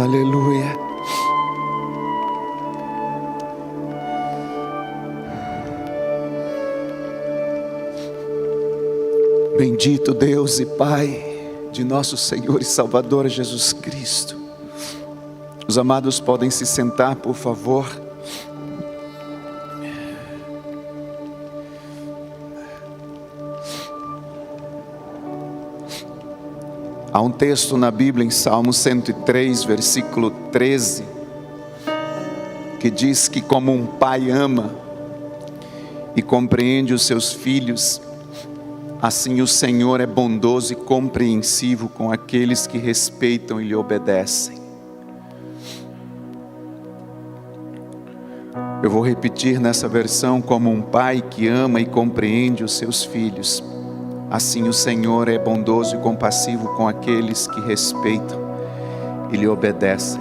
Aleluia. Bendito Deus e Pai de nosso Senhor e Salvador Jesus Cristo. Os amados podem se sentar, por favor. Há um texto na Bíblia, em Salmo 103, versículo 13, que diz que como um pai ama e compreende os seus filhos, assim o Senhor é bondoso e compreensivo com aqueles que respeitam e lhe obedecem. Eu vou repetir nessa versão: como um pai que ama e compreende os seus filhos, assim o Senhor é bondoso e compassivo com aqueles que respeitam e lhe obedecem.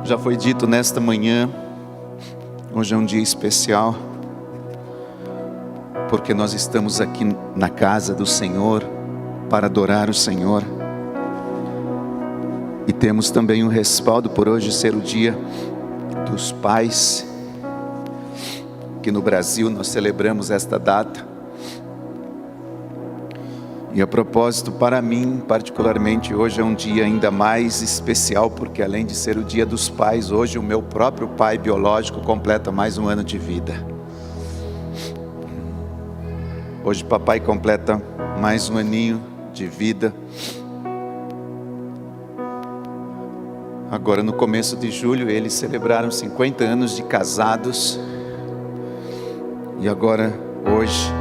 Já foi dito nesta manhã, hoje é um dia especial, porque nós estamos aqui na casa do Senhor para adorar o Senhor. E temos também um respaldo por hoje ser o dia dos pais, que no Brasil nós celebramos esta data. E a propósito, para mim particularmente, hoje é um dia ainda mais especial, porque além de ser o dia dos pais, hoje o meu próprio pai biológico completa mais um ano de vida. Hoje papai completa mais um aninho de vida. Agora no começo de julho eles celebraram 50 anos de casados. E agora, hoje,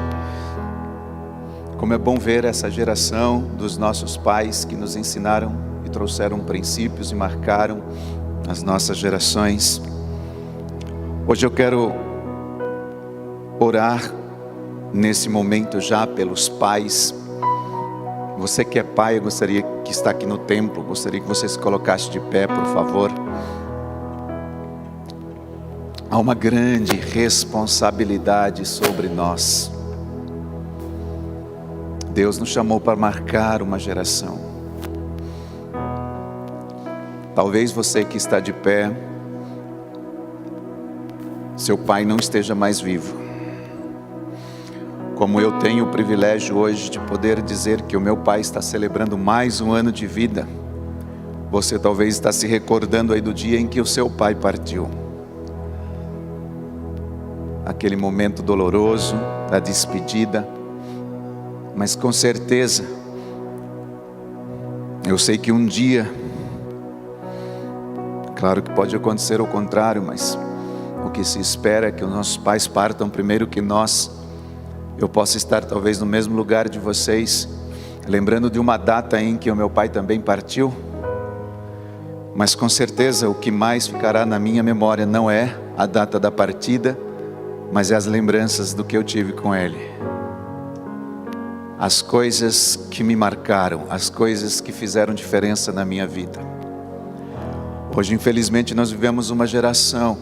como é bom ver essa geração dos nossos pais que nos ensinaram e trouxeram princípios e marcaram as nossas gerações. Hoje eu quero orar nesse momento já pelos pais. Você que é pai, eu gostaria que está aqui no templo, gostaria que você se colocasse de pé, por favor. Há uma grande responsabilidade sobre nós. Deus nos chamou para marcar uma geração. Talvez você que está de pé, seu pai não esteja mais vivo. Como eu tenho o privilégio hoje de poder dizer que o meu pai está celebrando mais um ano de vida, você talvez está se recordando aí do dia em que o seu pai partiu. Aquele momento doloroso da despedida, mas com certeza, eu sei que um dia, claro que pode acontecer o contrário, mas o que se espera é que os nossos pais partam primeiro que nós. Eu posso estar talvez no mesmo lugar de vocês, lembrando de uma data em que o meu pai também partiu, mas com certeza o que mais ficará na minha memória não é a data da partida, mas é as lembranças do que eu tive com ele. As coisas que me marcaram, as coisas que fizeram diferença na minha vida. Hoje, infelizmente, nós vivemos uma geração,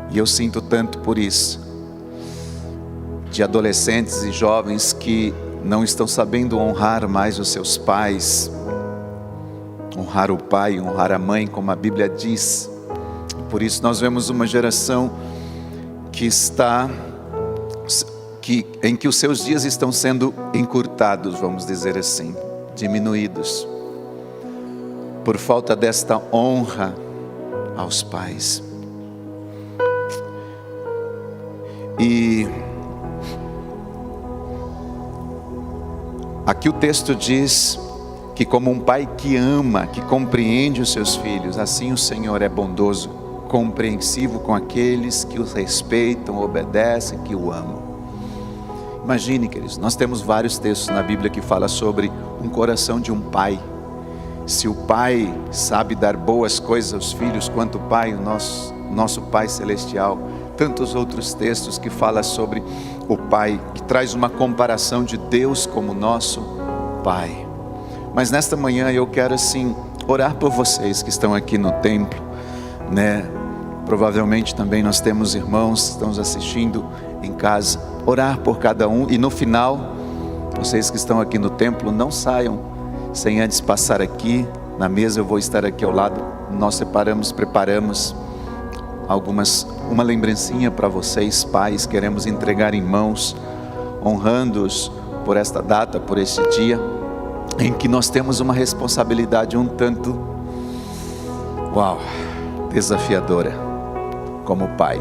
e eu sinto tanto por isso, de adolescentes e jovens que não estão sabendo honrar mais os seus pais, honrar o pai, honrar a mãe, como a Bíblia diz. Por isso nós vemos uma geração em que os seus dias estão sendo encurtados, vamos dizer assim, diminuídos, por falta desta honra aos pais. E aqui o texto diz que como um pai que ama, que compreende os seus filhos, assim o Senhor é bondoso, compreensivo com aqueles que os respeitam, obedecem, que o amam. Imagine, queridos, nós temos vários textos na Bíblia que falam sobre um coração de um pai. Se o pai sabe dar boas coisas aos filhos, quanto o pai, o nosso Pai Celestial. Tantos outros textos que falam sobre o pai, que traz uma comparação de Deus como nosso pai. Mas nesta manhã eu quero assim orar por vocês que estão aqui no templo, né? Provavelmente também nós temos irmãos que estão assistindo em casa. Orar por cada um, e no final, vocês que estão aqui no templo, não saiam sem antes passar aqui Na mesa eu vou estar aqui ao lado. Nós preparamos uma lembrancinha para vocês, pais. Queremos entregar em mãos, honrando-os por esta data, por este dia, em que nós temos uma responsabilidade um tanto, desafiadora, como pai.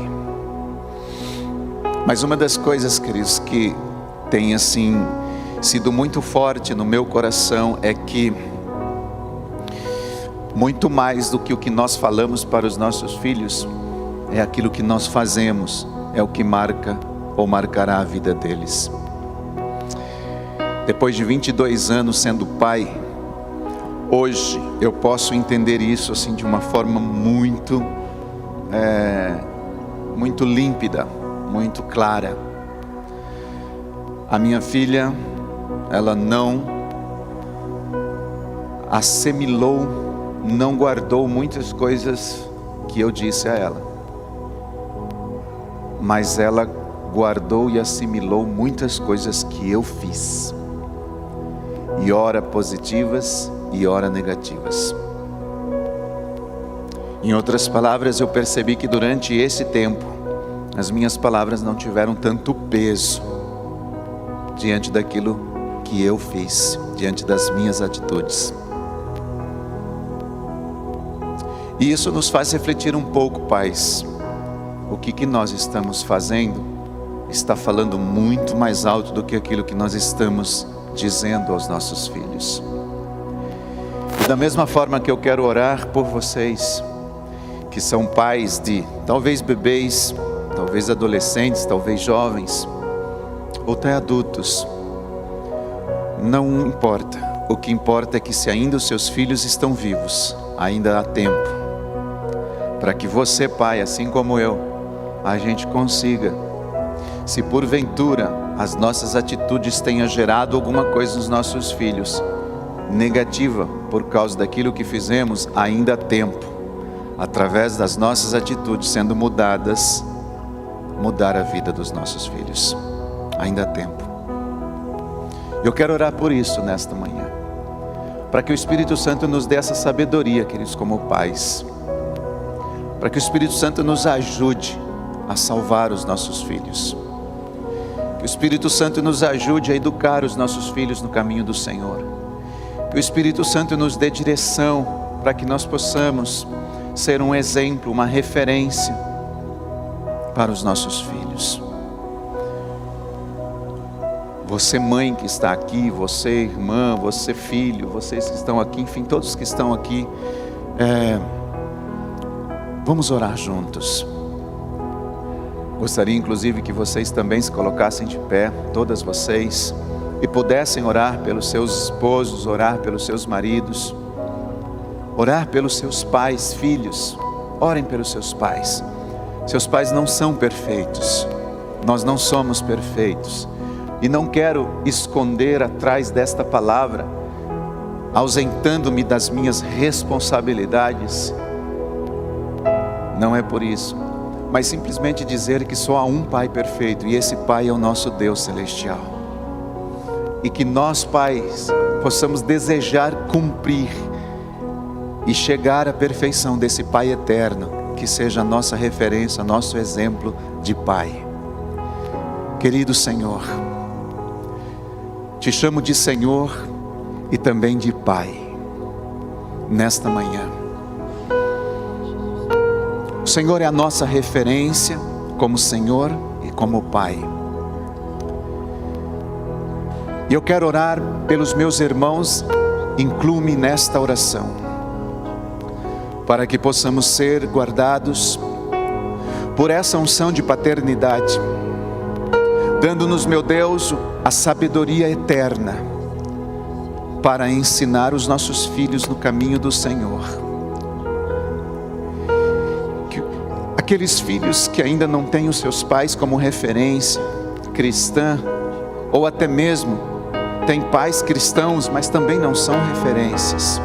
Mas uma das coisas, queridos, que tem assim sido muito forte no meu coração é que muito mais do que o que nós falamos para os nossos filhos, é aquilo que nós fazemos, é o que marca ou marcará a vida deles. Depois de 22 anos sendo pai, hoje eu posso entender isso assim de uma forma muito límpida, muito clara. A minha filha, ela não assimilou, não guardou muitas coisas que eu disse a ela, mas ela guardou e assimilou muitas coisas que eu fiz, e ora positivas e ora negativas. Em outras palavras, eu percebi que durante esse tempo as minhas palavras não tiveram tanto peso diante daquilo que eu fiz, diante das minhas atitudes. E isso nos faz refletir um pouco, pais. O que nós estamos fazendo está falando muito mais alto do que aquilo que nós estamos dizendo aos nossos filhos. E da mesma forma que eu quero orar por vocês, que são pais de talvez bebês, talvez adolescentes, talvez jovens, ou até adultos, não importa. O que importa é que se ainda os seus filhos estão vivos, ainda há tempo para que você, pai, assim como eu, a gente consiga, se porventura as nossas atitudes tenham gerado alguma coisa nos nossos filhos negativa por causa daquilo que fizemos, ainda há tempo, através das nossas atitudes sendo mudadas, mudar a vida dos nossos filhos. Ainda há tempo. Eu quero orar por isso nesta manhã, para que o Espírito Santo nos dê essa sabedoria, queridos, como pais, para que o Espírito Santo nos ajude a salvar os nossos filhos, que o Espírito Santo nos ajude a educar os nossos filhos no caminho do Senhor, que o Espírito Santo nos dê direção para que nós possamos ser um exemplo, uma referência para os nossos filhos. Você, mãe que está aqui, você, irmã, você, filho, vocês que estão aqui, enfim, todos que estão aqui, vamos orar juntos. Gostaria inclusive que vocês também se colocassem de pé, todas vocês, e pudessem orar pelos seus esposos, orar pelos seus maridos, orar pelos seus pais, filhos. Orem pelos seus pais. Seus pais não são perfeitos, nós não somos perfeitos, e não quero esconder atrás desta palavra, ausentando-me das minhas responsabilidades. Não é por isso, mas simplesmente dizer que só há um Pai perfeito, e esse Pai é o nosso Deus celestial, e que nós, pais, possamos desejar cumprir e chegar à perfeição desse Pai eterno, que seja a nossa referência, nosso exemplo de Pai. Querido Senhor, te chamo de Senhor e também de Pai, nesta manhã. O Senhor é a nossa referência como Senhor e como Pai. E eu quero orar pelos meus irmãos, inclui-me nesta oração, para que possamos ser guardados por essa unção de paternidade, dando-nos, meu Deus, a sabedoria eterna para ensinar os nossos filhos no caminho do Senhor. Aqueles filhos que ainda não têm os seus pais como referência cristã, ou até mesmo têm pais cristãos, mas também não são referências,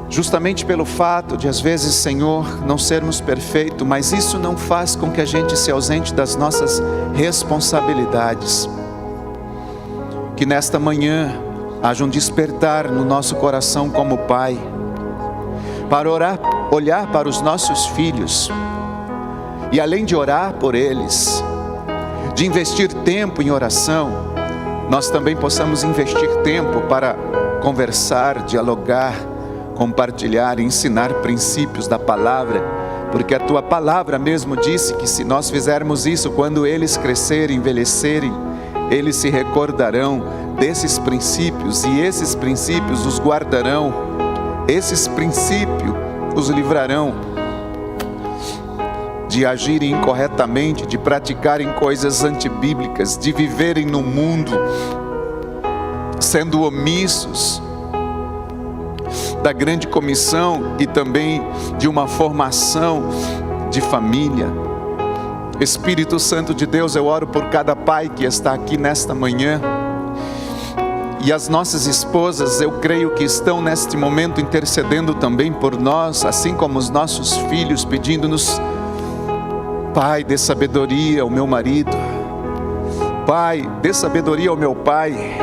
justamente pelo fato de às vezes, Senhor, não sermos perfeitos, mas isso não faz com que a gente se ausente das nossas responsabilidades. Que nesta manhã haja um despertar no nosso coração como pai, para olhar para os nossos filhos, e além de orar por eles, de investir tempo em oração, nós também possamos investir tempo para conversar, dialogar, compartilhar, ensinar princípios da palavra, porque a tua palavra mesmo disse que se nós fizermos isso, quando eles crescerem, envelhecerem, eles se recordarão desses princípios, e esses princípios os guardarão, esses princípios os livrarão de agirem incorretamente, de praticarem coisas antibíblicas, de viverem no mundo sendo omissos da grande comissão e também de uma formação de família. Espírito Santo de Deus, eu oro por cada pai que está aqui nesta manhã, e as nossas esposas, eu creio que estão neste momento intercedendo também por nós, assim como os nossos filhos, pedindo-nos: Pai, dê sabedoria ao meu marido, Pai, dê sabedoria ao meu pai,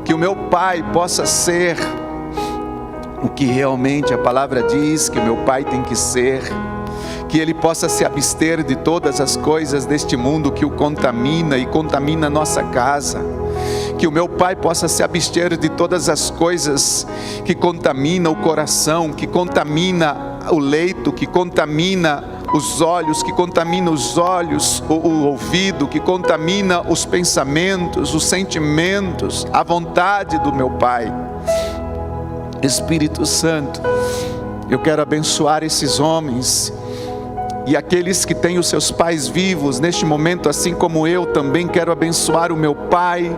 que o meu pai possa ser o que realmente a palavra diz que o meu pai tem que ser, que ele possa se abster de todas as coisas deste mundo que o contamina e contamina a nossa casa, que o meu pai possa se abster de todas as coisas que contamina o coração, que contamina o leito, que contamina os olhos, o ouvido, que contamina os pensamentos, os sentimentos, a vontade do meu pai. Espírito Santo, eu quero abençoar esses homens e aqueles que têm os seus pais vivos neste momento, assim como eu também quero abençoar o meu pai,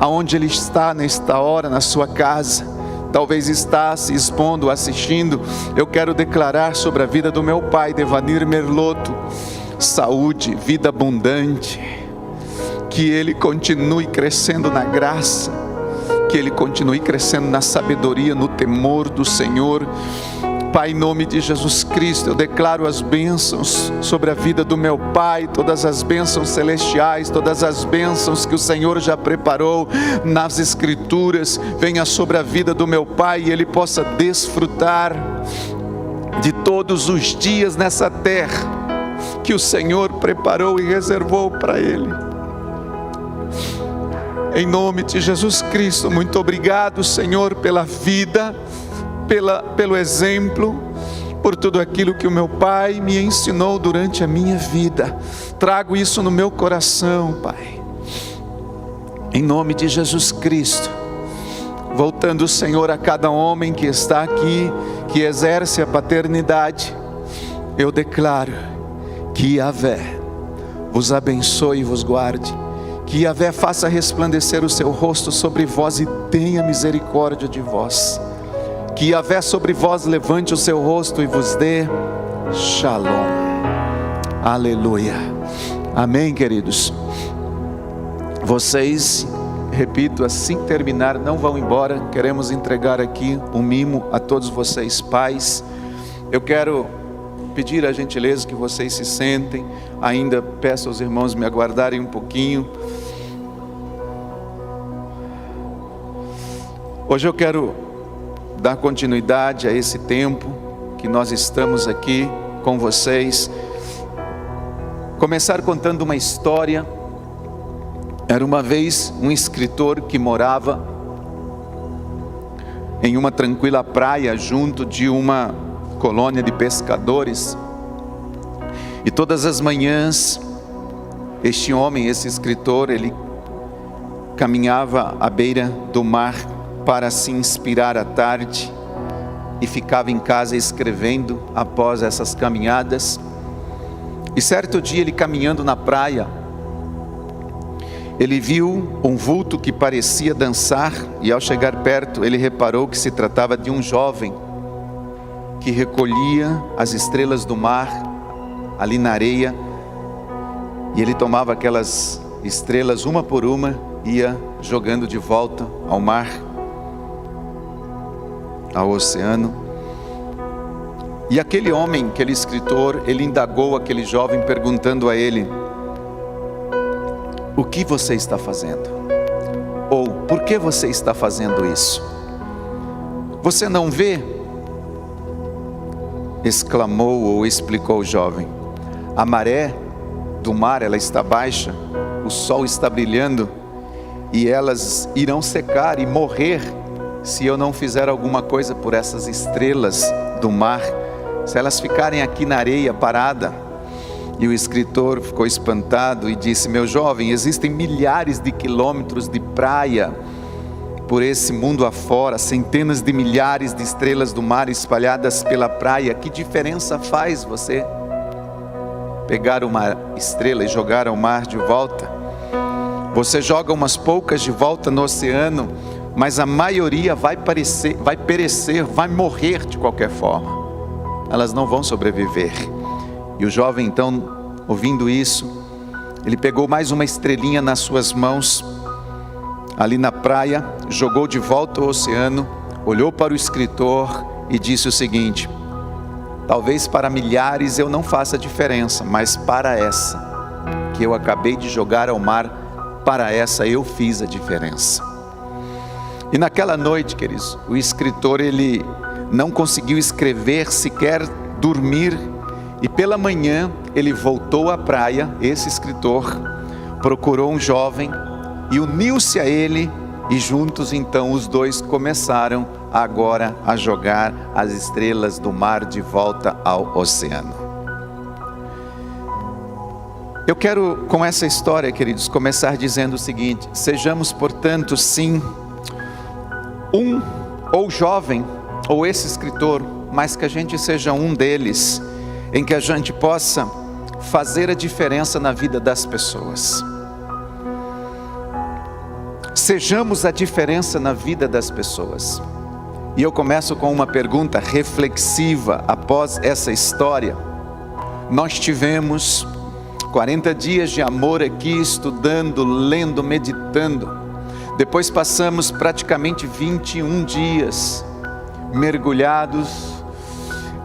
aonde ele está nesta hora, na sua casa, talvez está se expondo, assistindo. Eu quero declarar sobre a vida do meu pai, Devanir Merloto, saúde, vida abundante, que ele continue crescendo na graça, que ele continue crescendo na sabedoria, no temor do Senhor. Pai, em nome de Jesus Cristo, eu declaro as bênçãos sobre a vida do meu pai, todas as bênçãos celestiais, todas as bênçãos que o Senhor já preparou nas Escrituras, venha sobre a vida do meu pai e ele possa desfrutar de todos os dias nessa terra que o Senhor preparou e reservou para ele. Em nome de Jesus Cristo, muito obrigado, Senhor, pela vida, pelo exemplo, por tudo aquilo que o meu pai me ensinou durante a minha vida. Trago isso no meu coração, Pai, em nome de Jesus Cristo. Voltando, Senhor, a cada homem que está aqui, que exerce a paternidade, eu declaro que Yahvé vos abençoe e vos guarde, que Yahvé faça resplandecer o seu rosto sobre vós e tenha misericórdia de vós, que Yahvé sobre vós levante o seu rosto e vos dê Shalom. Aleluia. Amém, queridos. Vocês, repito, assim que terminar, não vão embora. Queremos entregar aqui um mimo a todos vocês, pais. Eu quero pedir a gentileza que vocês se sentem. Ainda peço aos irmãos me aguardarem um pouquinho. Hoje eu quero dar continuidade a esse tempo que nós estamos aqui com vocês. Começar contando uma história. Era uma vez um escritor que morava em uma tranquila praia junto de uma colônia de pescadores. E todas as manhãs, este homem, esse escritor, ele caminhava à beira do mar para se inspirar à tarde e ficava em casa escrevendo após essas caminhadas. E certo dia, ele caminhando na praia, ele viu um vulto que parecia dançar, e ao chegar perto ele reparou que se tratava de um jovem que recolhia as estrelas do mar ali na areia, e ele tomava aquelas estrelas uma por uma, ia jogando de volta ao mar, ao oceano. E aquele homem, aquele escritor, ele indagou aquele jovem perguntando a ele: o que você está fazendo? Ou por que você está fazendo isso? Você não vê? Exclamou ou explicou o jovem. A maré do mar, ela está baixa, o sol está brilhando, e elas irão secar e morrer se eu não fizer alguma coisa por essas estrelas do mar, se elas ficarem aqui na areia parada. E o escritor ficou espantado e disse: meu jovem, existem milhares de quilômetros de praia por esse mundo afora, centenas de milhares de estrelas do mar espalhadas pela praia. Que diferença faz você pegar uma estrela e jogar ao mar de volta? Você joga umas poucas de volta no oceano, mas a maioria vai perecer, vai morrer de qualquer forma. Elas não vão sobreviver. E o jovem então, ouvindo isso, ele pegou mais uma estrelinha nas suas mãos, ali na praia, jogou de volta ao oceano, olhou para o escritor e disse o seguinte: talvez para milhares eu não faça diferença, mas para essa que eu acabei de jogar ao mar, para essa eu fiz a diferença. E naquela noite, queridos, o escritor ele não conseguiu escrever, sequer dormir, e pela manhã ele voltou à praia. Esse escritor procurou um jovem e uniu-se a ele, e juntos então os dois começaram agora a jogar as estrelas do mar de volta ao oceano. Eu quero, com essa história, queridos, começar dizendo o seguinte: sejamos, portanto, sim, ou jovem, ou esse escritor, mas que a gente seja um deles, em que a gente possa fazer a diferença na vida das pessoas. Sejamos a diferença na vida das pessoas. E eu começo com uma pergunta reflexiva após essa história. Nós tivemos 40 dias de amor aqui, estudando, lendo, meditando. Depois passamos praticamente 21 dias mergulhados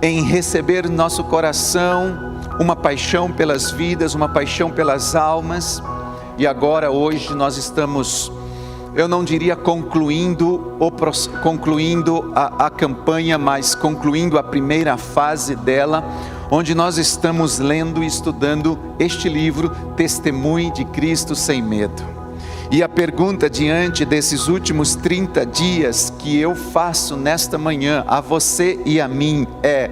em receber no nosso coração uma paixão pelas vidas, uma paixão pelas almas. E agora, hoje, nós estamos, eu não diria concluindo a campanha, mas concluindo a primeira fase dela, onde nós estamos lendo e estudando este livro, Testemunhe de Cristo Sem Medo. E a pergunta diante desses últimos 30 dias que eu faço nesta manhã a você e a mim é: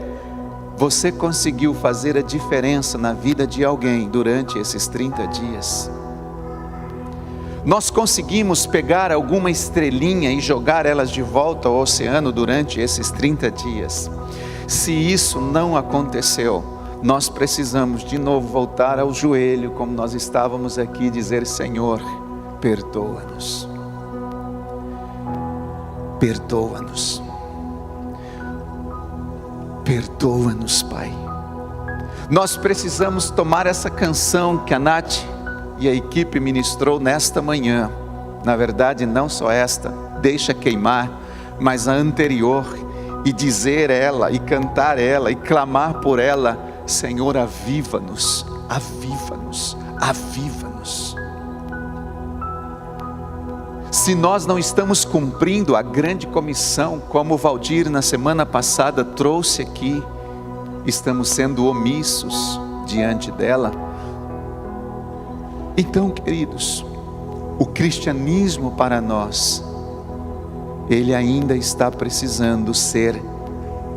você conseguiu fazer a diferença na vida de alguém durante esses 30 dias? Nós conseguimos pegar alguma estrelinha e jogar elas de volta ao oceano durante esses 30 dias? Se isso não aconteceu, nós precisamos de novo voltar ao joelho, como nós estávamos aqui, e dizer: Senhor, perdoa-nos. Perdoa-nos. Perdoa-nos, Pai. Nós precisamos tomar essa canção que a Nath e a equipe ministrou nesta manhã. Na verdade, não só esta, Deixa Queimar, mas a anterior, e dizer ela, e cantar ela, e clamar por ela: Senhor, aviva-nos, aviva-nos, aviva-nos. Se nós não estamos cumprindo a grande comissão, como o Valdir na semana passada trouxe aqui, estamos sendo omissos diante dela. Então, queridos, o cristianismo para nós, ele ainda está precisando ser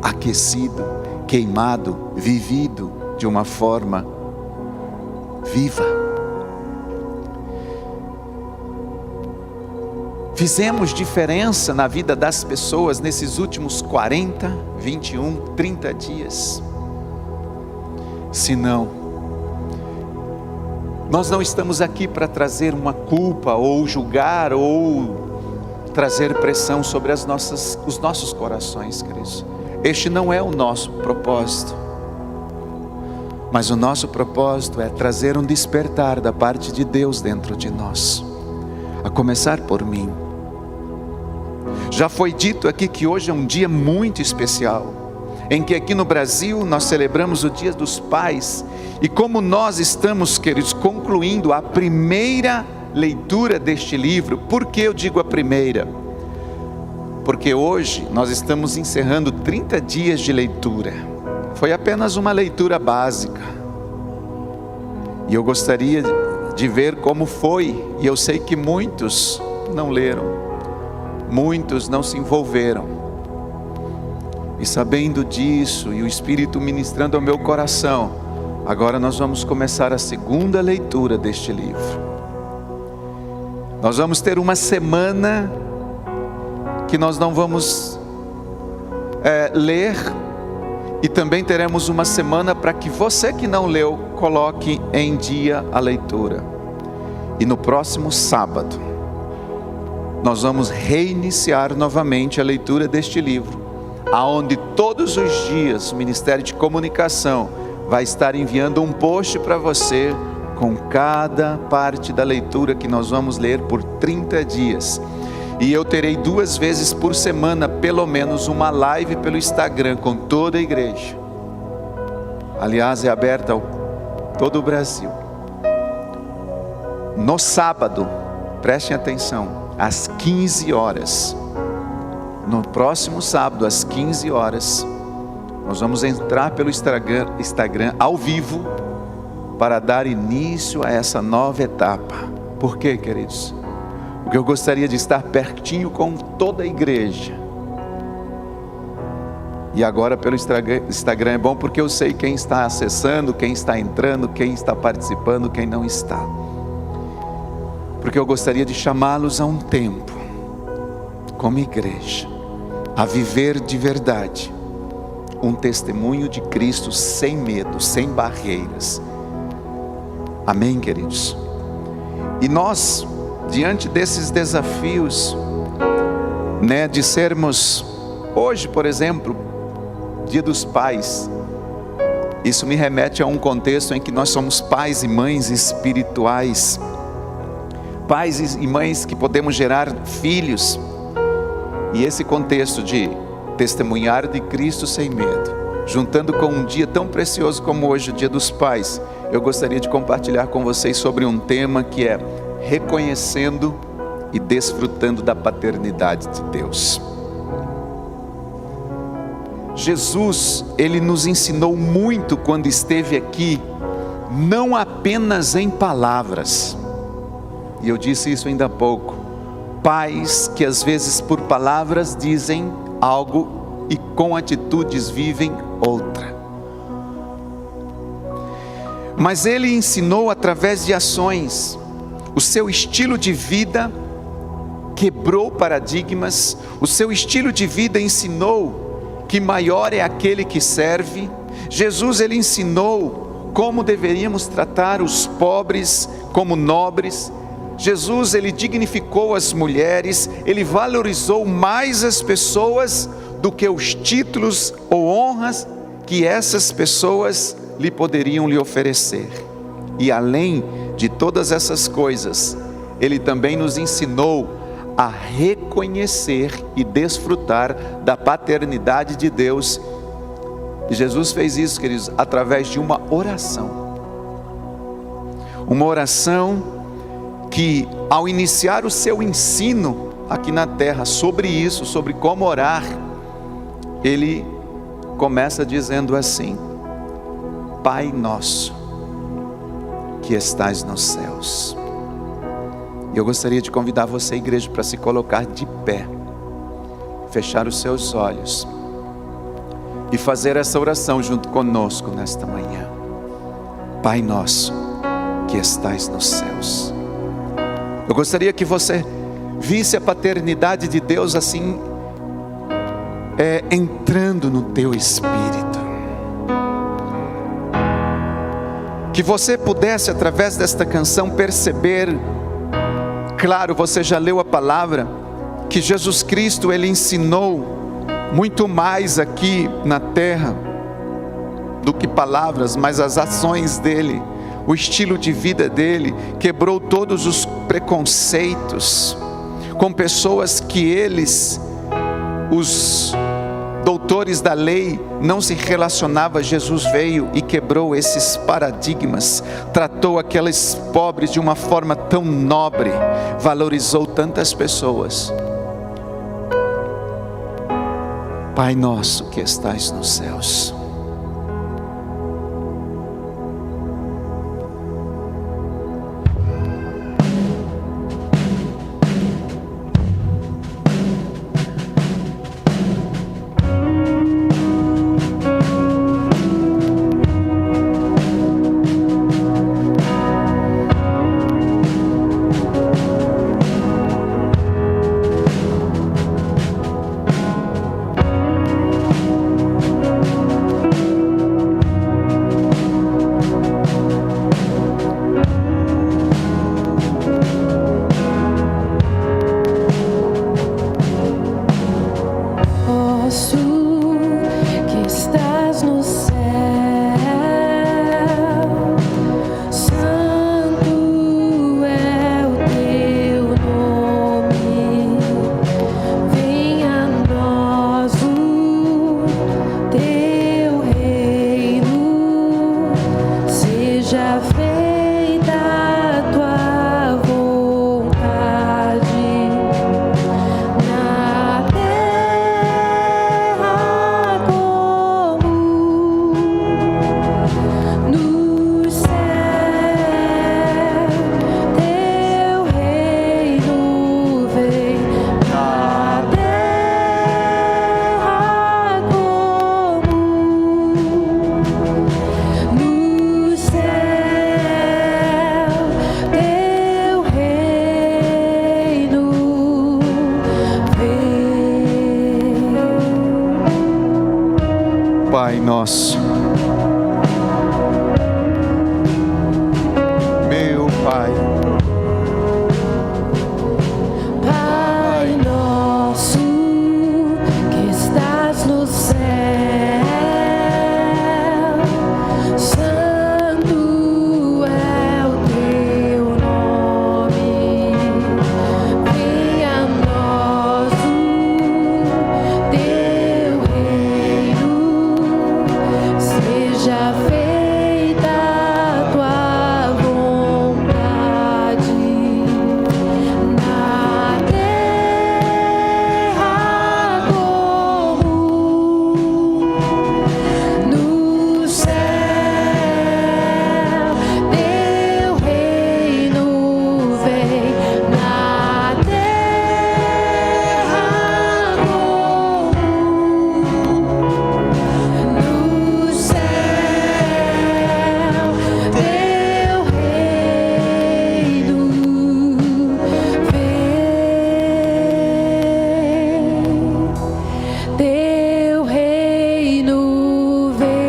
aquecido, queimado, vivido de uma forma viva. Fizemos diferença na vida das pessoas nesses últimos 40, 21, 30 dias? Se não, nós não estamos aqui para trazer uma culpa, ou julgar, ou trazer pressão sobre os nossos corações, queridos. Este não é o nosso propósito. Mas o nosso propósito é trazer um despertar da parte de Deus dentro de nós. A começar por mim. Já foi dito aqui que hoje é um dia muito especial, em que aqui no Brasil nós celebramos o Dia dos Pais, e como nós estamos, queridos, concluindo a primeira leitura deste livro. Por que eu digo a primeira? Porque hoje nós estamos encerrando 30 dias de leitura. Foi apenas uma leitura básica. E eu gostaria de ver como foi. E eu sei que muitos não leram, muitos não se envolveram. E sabendo disso, e o Espírito ministrando ao meu coração, agora nós vamos começar a segunda leitura deste livro. Nós vamos ter uma semana que nós não vamos ler, e também teremos uma semana para que você que não leu, coloque em dia a leitura. E no próximo sábado, nós vamos reiniciar novamente a leitura deste livro, aonde todos os dias o Ministério de Comunicação vai estar enviando um post para você, com cada parte da leitura que nós vamos ler por 30 dias. E eu terei 2 vezes por semana, pelo menos, uma live pelo Instagram com toda a igreja. Aliás, é aberta a todo o Brasil. No sábado, prestem atenção, às 15 horas. No próximo sábado, às 15 horas, nós vamos entrar pelo Instagram ao vivo para dar início a essa nova etapa. Por quê, queridos? Porque eu gostaria de estar pertinho com toda a igreja. E agora pelo Instagram é bom, porque eu sei quem está acessando, quem está entrando, quem está participando, quem não está. Porque eu gostaria de chamá-los a um tempo, como igreja, a viver de verdade um testemunho de Cristo sem medo, sem barreiras. Amém, queridos? E nós, diante desses desafios, de sermos, hoje, por exemplo, Dia dos Pais, isso me remete a um contexto em que nós somos pais e mães espirituais, pais e mães que podemos gerar filhos, e esse contexto de testemunhar de Cristo sem medo, juntando com um dia tão precioso como hoje, o Dia dos Pais, eu gostaria de compartilhar com vocês sobre um tema que é reconhecendo e desfrutando da paternidade de Deus. Jesus, Ele nos ensinou muito quando esteve aqui, não apenas em palavras, e eu disse isso ainda há pouco, pais que às vezes por palavras dizem algo e com atitudes vivem outra. Mas Ele ensinou através de ações. O seu estilo de vida quebrou paradigmas. O seu estilo de vida ensinou que maior é aquele que serve. Jesus, Ele ensinou como deveríamos tratar os pobres como nobres. Jesus, Ele dignificou as mulheres. Ele valorizou mais as pessoas do que os títulos ou honras que essas pessoas poderiam lhe oferecer. E além de todas essas coisas, Ele também nos ensinou a reconhecer e desfrutar da paternidade de Deus. E Jesus fez isso, queridos, através de uma oração. Uma oração que, ao iniciar o seu ensino aqui na terra sobre isso, sobre como orar, Ele começa dizendo assim: Pai nosso que estais nos céus. E eu gostaria de convidar você, igreja, para se colocar de pé, fechar os seus olhos e fazer essa oração junto conosco nesta manhã. Pai nosso que estais nos céus. Eu gostaria que você visse a paternidade de Deus assim, entrando no teu espírito. Que você pudesse, através desta canção, perceber, claro, você já leu a palavra, que Jesus Cristo, Ele ensinou muito mais aqui na terra do que palavras, mas as ações dEle, o estilo de vida dEle, quebrou todos os preconceitos com pessoas que eles os doutores da lei não se relacionavam, Jesus veio e quebrou esses paradigmas, tratou aqueles pobres de uma forma tão nobre, valorizou tantas pessoas. Pai nosso que estais nos céus, Pai nosso, meu Pai, Pai nosso que estás no céu, santo é o teu nome, venha a nós o teu reino, seja feita a tua vontade, na terra como no céu. Teu reino vem, na terra como no céu. Teu reino vem, teu reino vem,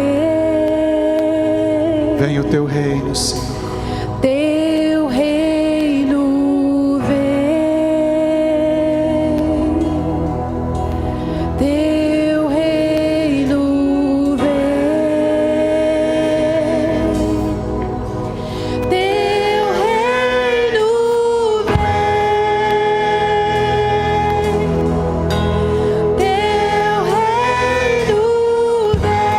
venha o teu reino, Senhor. teu reino vem, teu reino vem, teu reino vem, teu reino vem,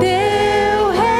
teu reino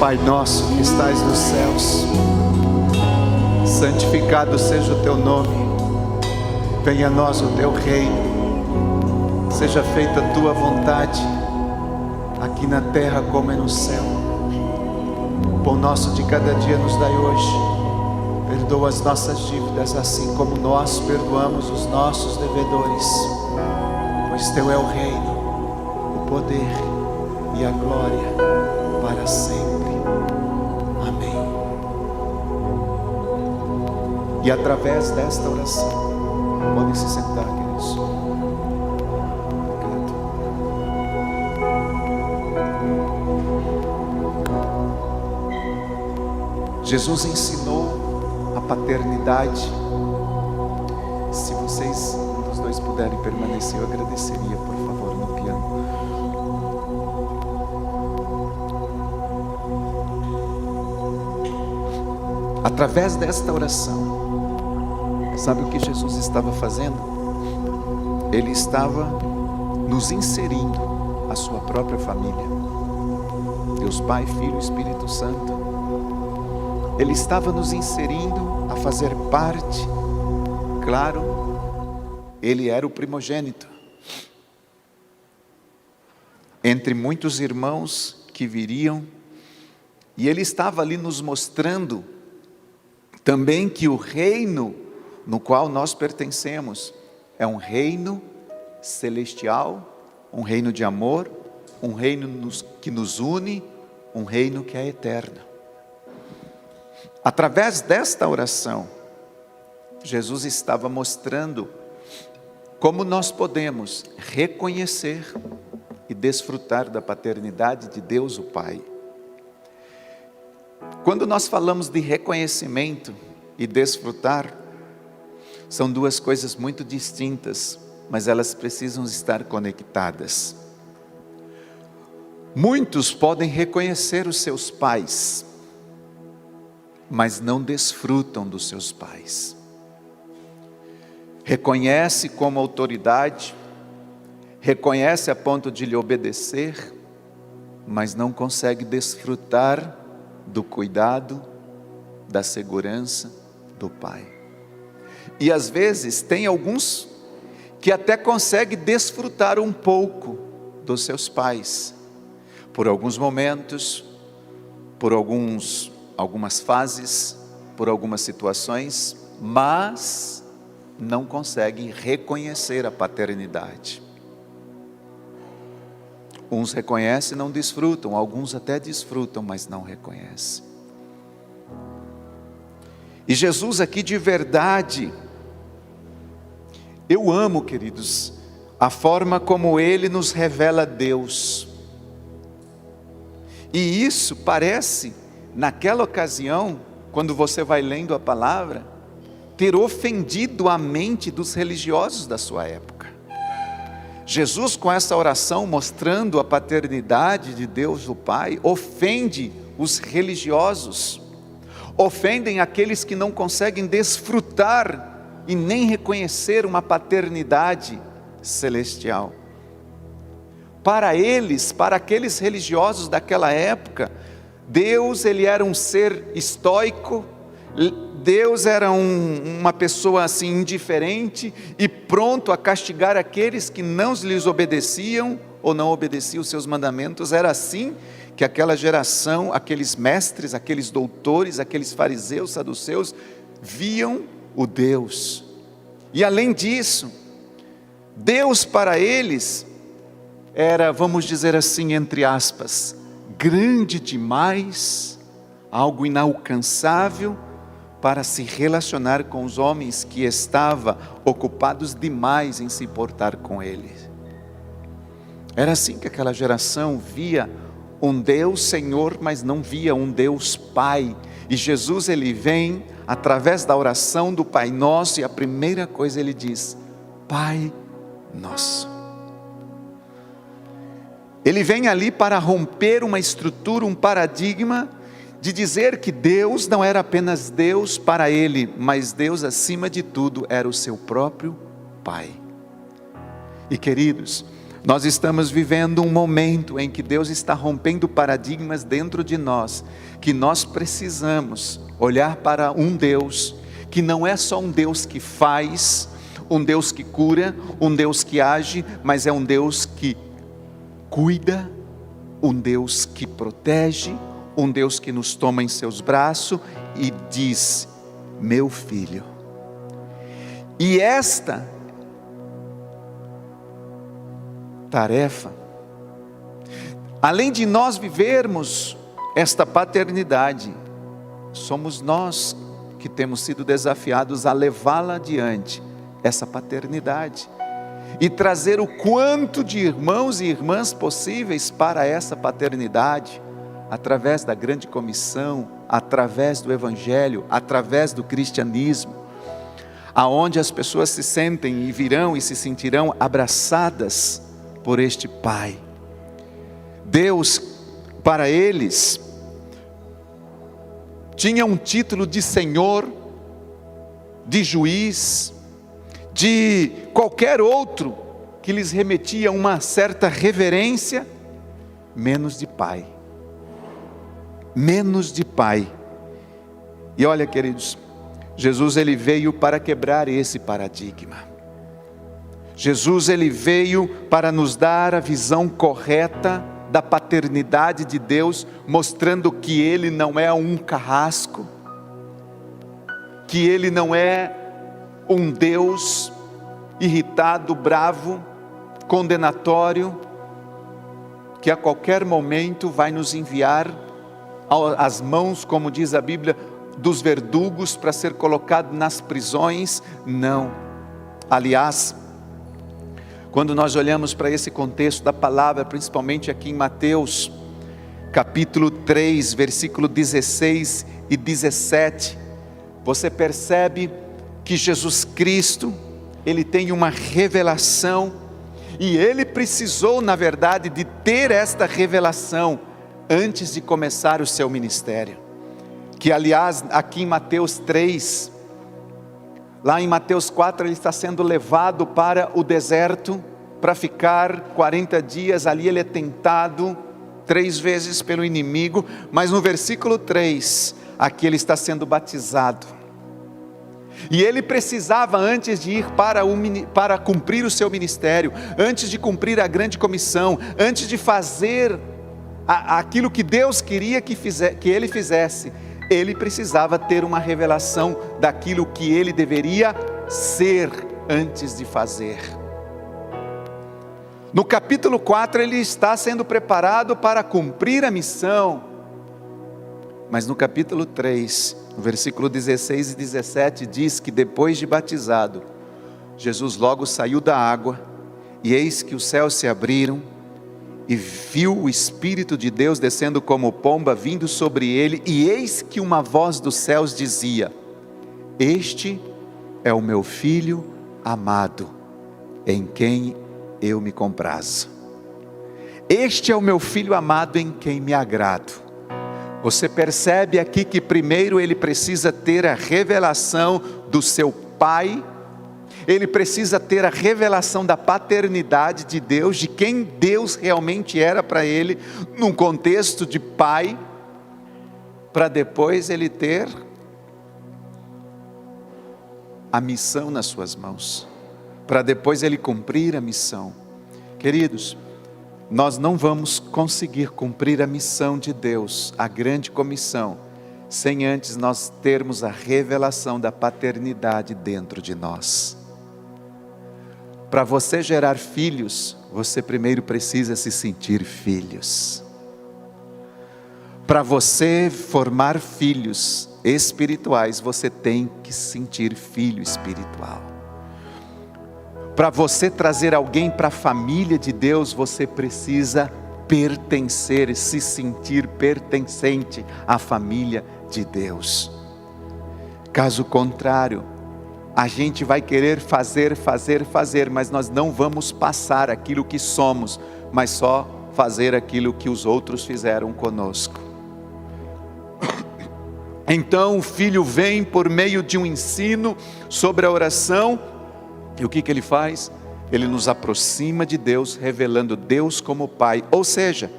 Pai nosso que estais nos céus, santificado seja o teu nome, venha a nós o teu reino, seja feita a tua vontade, aqui na terra como é no céu. O pão nosso de cada dia nos dai hoje, perdoa as nossas dívidas, assim como nós perdoamos os nossos devedores, pois teu é o reino, o poder e a glória para sempre. Amém. E através desta oração, podem se sentar, queridos. Obrigado. Jesus ensinou a paternidade. Se vocês, os dois, puderem permanecer, eu agradeceria, por favor, no piano. Através desta oração, sabe o que Jesus estava fazendo? Ele estava nos inserindo a sua própria família. Deus Pai, Filho e Espírito Santo. Ele estava nos inserindo a fazer parte. Claro, Ele era o primogênito, entre muitos irmãos que viriam, e Ele estava ali nos mostrando também que o reino no qual nós pertencemos é um reino celestial, um reino de amor, um reino que nos une, um reino que é eterno. Através desta oração, Jesus estava mostrando como nós podemos reconhecer e desfrutar da paternidade de Deus o Pai. Quando nós falamos de reconhecimento e desfrutar, são duas coisas muito distintas, mas elas precisam estar conectadas. Muitos podem reconhecer os seus pais, mas não desfrutam dos seus pais. Reconhece como autoridade, reconhece a ponto de lhe obedecer, mas não consegue desfrutar do cuidado, da segurança do pai. E às vezes tem alguns que até conseguem desfrutar um pouco dos seus pais, por alguns momentos, por algumas fases, por algumas situações, mas não conseguem reconhecer a paternidade. Uns reconhecem e não desfrutam, alguns até desfrutam, mas não reconhecem. E Jesus aqui de verdade, eu amo, queridos, a forma como Ele nos revela Deus. E isso parece, naquela ocasião, quando você vai lendo a palavra, ter ofendido a mente dos religiosos da sua época. Jesus, com essa oração mostrando a paternidade de Deus o Pai, ofende os religiosos, ofendem aqueles que não conseguem desfrutar e nem reconhecer uma paternidade celestial. Para eles, para aqueles religiosos daquela época, Deus, Ele era um ser estoico, Deus era uma pessoa assim indiferente e pronto a castigar aqueles que não lhes obedeciam ou não obedeciam os seus mandamentos. Era assim que aquela geração, aqueles mestres, aqueles doutores, aqueles fariseus, saduceus, viam o Deus. E além disso, Deus para eles era, vamos dizer assim, entre aspas, grande demais, algo inalcançável, para se relacionar com os homens que estavam ocupados demais em se portar com Ele. Era assim que aquela geração via um Deus Senhor, mas não via um Deus Pai. E Jesus, Ele vem através da oração do Pai Nosso, e a primeira coisa Ele diz: Pai Nosso. Ele vem ali para romper uma estrutura, um paradigma, de dizer que Deus não era apenas Deus para ele, mas Deus acima de tudo era o seu próprio Pai. E queridos, Nós estamos vivendo um momento em que Deus está rompendo paradigmas dentro de nós, que nós precisamos olhar para um Deus, que não é só um Deus que faz, um Deus que cura, um Deus que age, mas é um Deus que cuida, um Deus que protege, um Deus que nos toma em seus braços e diz: meu filho. E esta tarefa, além de nós vivermos esta paternidade, somos nós que temos sido desafiados a levá-la adiante, essa paternidade, e trazer o quanto de irmãos e irmãs possíveis para essa paternidade, através da grande comissão, através do evangelho, através do cristianismo, aonde as pessoas se sentem e virão e se sentirão abraçadas por este Pai. Deus, para eles, tinha um título de Senhor, de juiz, de qualquer outro que lhes remetia uma certa reverência, menos de Pai. Menos de Pai. E olha, queridos, Jesus ele veio para quebrar esse paradigma. Jesus ele veio para nos dar a visão correta da paternidade de Deus, mostrando que Ele não é um carrasco, que Ele não é um Deus irritado, bravo, condenatório, que a qualquer momento vai nos enviar às mãos, como diz a Bíblia, dos verdugos para ser colocado nas prisões. Não. Aliás, quando nós olhamos para esse contexto da palavra, principalmente aqui em Mateus, capítulo 3, versículo 16 e 17, você percebe que Jesus Cristo, Ele tem uma revelação, e Ele precisou, na verdade, de ter esta revelação, antes de começar o seu ministério, que aliás, aqui em Mateus 3, lá em Mateus 4, ele está sendo levado para o deserto, para ficar 40 dias, ali ele é tentado 3 vezes pelo inimigo, mas no versículo 3, aqui ele está sendo batizado, e ele precisava, antes de ir para cumprir o seu ministério, antes de cumprir a grande comissão, antes de fazer aquilo que Deus queria que ele fizesse, ele precisava ter uma revelação daquilo que ele deveria ser antes de fazer. No capítulo 4 ele está sendo preparado para cumprir a missão, mas no capítulo 3, no versículo 16 e 17 diz que depois de batizado, Jesus logo saiu da água, e eis que os céus se abriram, e viu o Espírito de Deus descendo como pomba, vindo sobre ele, e eis que uma voz dos céus dizia: este é o meu Filho amado, em quem eu me comprazo. Este é o meu Filho amado, em quem me agrado. Você percebe aqui que primeiro ele precisa ter a revelação do seu Pai, ele precisa ter a revelação da paternidade de Deus, de quem Deus realmente era para ele, num contexto de pai, para depois ele ter a missão nas suas mãos, para depois ele cumprir a missão. Queridos, nós não vamos conseguir cumprir a missão de Deus, a grande comissão, sem antes nós termos a revelação da paternidade dentro de nós. Para você gerar filhos, você primeiro precisa se sentir filhos. Para você formar filhos espirituais, você tem que se sentir filho espiritual. Para você trazer alguém para a família de Deus, você precisa pertencer, se sentir pertencente à família de Deus. Caso contrário, a gente vai querer fazer, mas nós não vamos passar aquilo que somos, mas só fazer aquilo que os outros fizeram conosco. Então o filho vem por meio de um ensino sobre a oração, e o que ele faz? Ele nos aproxima de Deus, revelando Deus como Pai. Ou seja,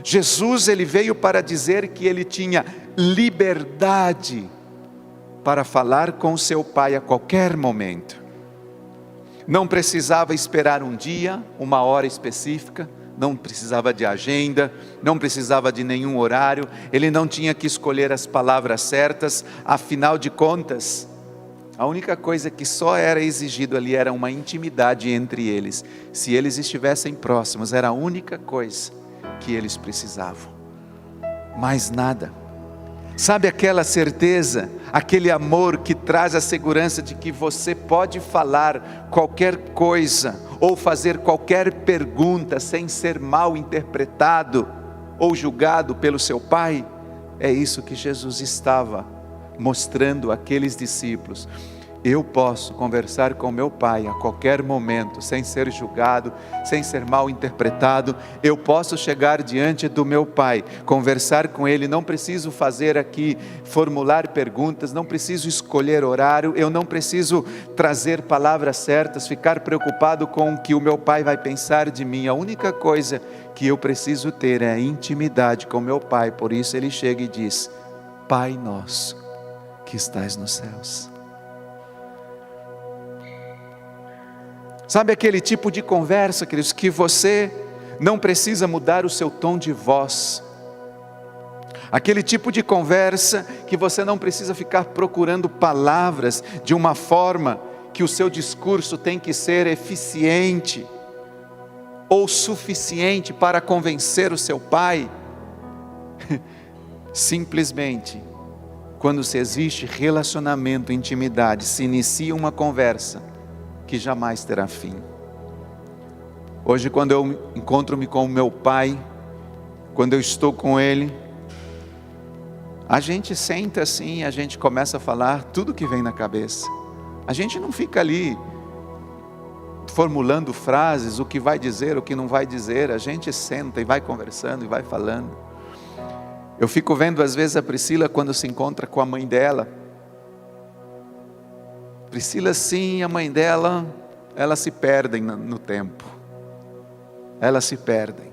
Jesus ele veio para dizer que ele tinha liberdade para falar com seu Pai a qualquer momento. Não precisava esperar um dia, uma hora específica, não precisava de agenda, não precisava de nenhum horário, ele não tinha que escolher as palavras certas, afinal de contas, a única coisa que só era exigido ali era uma intimidade entre eles. Se eles estivessem próximos, era a única coisa que eles precisavam, mais nada. Sabe aquela certeza, aquele amor que traz a segurança de que você pode falar qualquer coisa, ou fazer qualquer pergunta sem ser mal interpretado ou julgado pelo seu Pai? É isso que Jesus estava mostrando àqueles discípulos. Eu posso conversar com meu Pai a qualquer momento, sem ser julgado, sem ser mal interpretado. Eu posso chegar diante do meu Pai, conversar com Ele, não preciso fazer aqui, formular perguntas, não preciso escolher horário, eu não preciso trazer palavras certas, ficar preocupado com o que o meu Pai vai pensar de mim. A única coisa que eu preciso ter é a intimidade com meu Pai. Por isso Ele chega e diz: Pai nosso que estás nos céus. Sabe aquele tipo de conversa, queridos, que você não precisa mudar o seu tom de voz. Aquele tipo de conversa que você não precisa ficar procurando palavras de uma forma que o seu discurso tem que ser eficiente ou suficiente para convencer o seu Pai. Simplesmente, quando se existe relacionamento, intimidade, se inicia uma conversa que jamais terá fim. Hoje, quando eu encontro-me com o meu Pai, quando eu estou com Ele, a gente senta assim, a gente começa a falar tudo que vem na cabeça. A gente não fica ali formulando frases, o que vai dizer, o que não vai dizer. A gente senta e vai conversando e vai falando. Eu fico vendo às vezes a Priscila quando se encontra com a mãe dela. Priscila sim, a mãe dela, elas se perdem no tempo. Elas se perdem.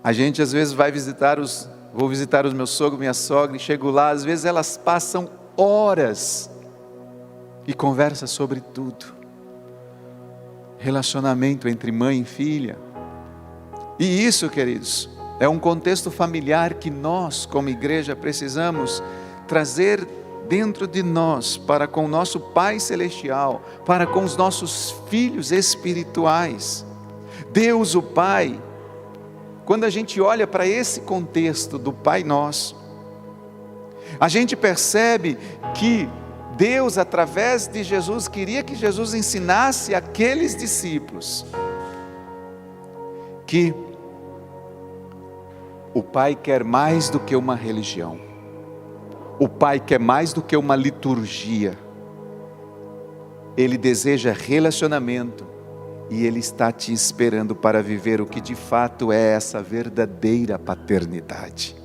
A gente às vezes vou visitar os meus sogros, minha sogra, e chego lá, às vezes elas passam horas e conversam sobre tudo. Relacionamento entre mãe e filha. E isso, queridos, é um contexto familiar que nós, como igreja, precisamos trazer dentro de nós, para com o nosso Pai Celestial, para com os nossos filhos espirituais. Deus o Pai, quando a gente olha para esse contexto do Pai Nosso, a gente percebe que Deus, através de Jesus, queria que Jesus ensinasse aqueles discípulos que o Pai quer mais do que uma religião. O Pai quer mais do que uma liturgia. Ele deseja relacionamento e Ele está te esperando para viver o que de fato é essa verdadeira paternidade.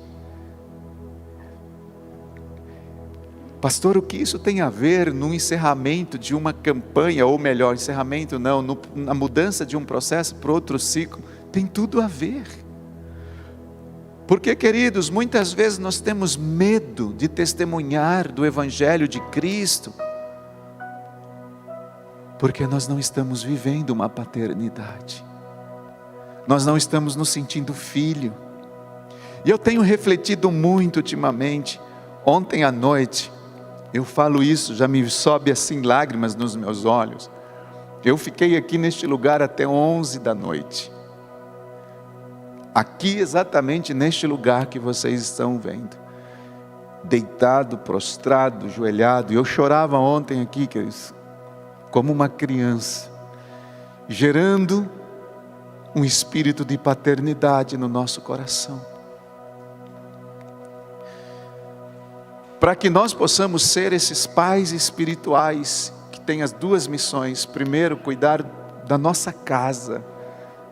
Pastor, o que isso tem a ver no encerramento de uma campanha, ou melhor, encerramento não, na mudança de um processo para outro ciclo? Tem tudo a ver. Porque, queridos, muitas vezes nós temos medo de testemunhar do Evangelho de Cristo, porque nós não estamos vivendo uma paternidade, nós não estamos nos sentindo filho. E eu tenho refletido muito ultimamente. Ontem à noite, eu falo isso, já me sobe assim lágrimas nos meus olhos. Eu fiquei aqui neste lugar até 11 da noite. Aqui exatamente neste lugar que vocês estão vendo. Deitado, prostrado, ajoelhado. E eu chorava ontem aqui, queridos, como uma criança, gerando um espírito de paternidade no nosso coração. Para que nós possamos ser esses pais espirituais, que têm as duas missões. Primeiro, cuidar da nossa casa,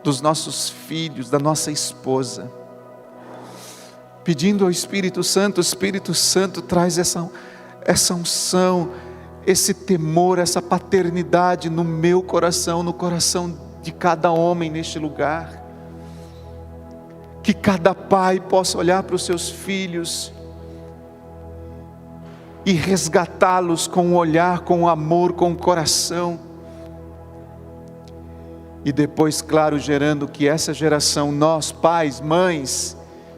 dos nossos filhos, da nossa esposa, pedindo ao Espírito Santo. O Espírito Santo traz essa unção, esse temor, essa paternidade no meu coração, no coração de cada homem neste lugar. Que cada pai possa olhar para os seus filhos e resgatá-los com o olhar, com o amor, com o coração. E depois, claro, gerando que essa geração, nós pais, mães,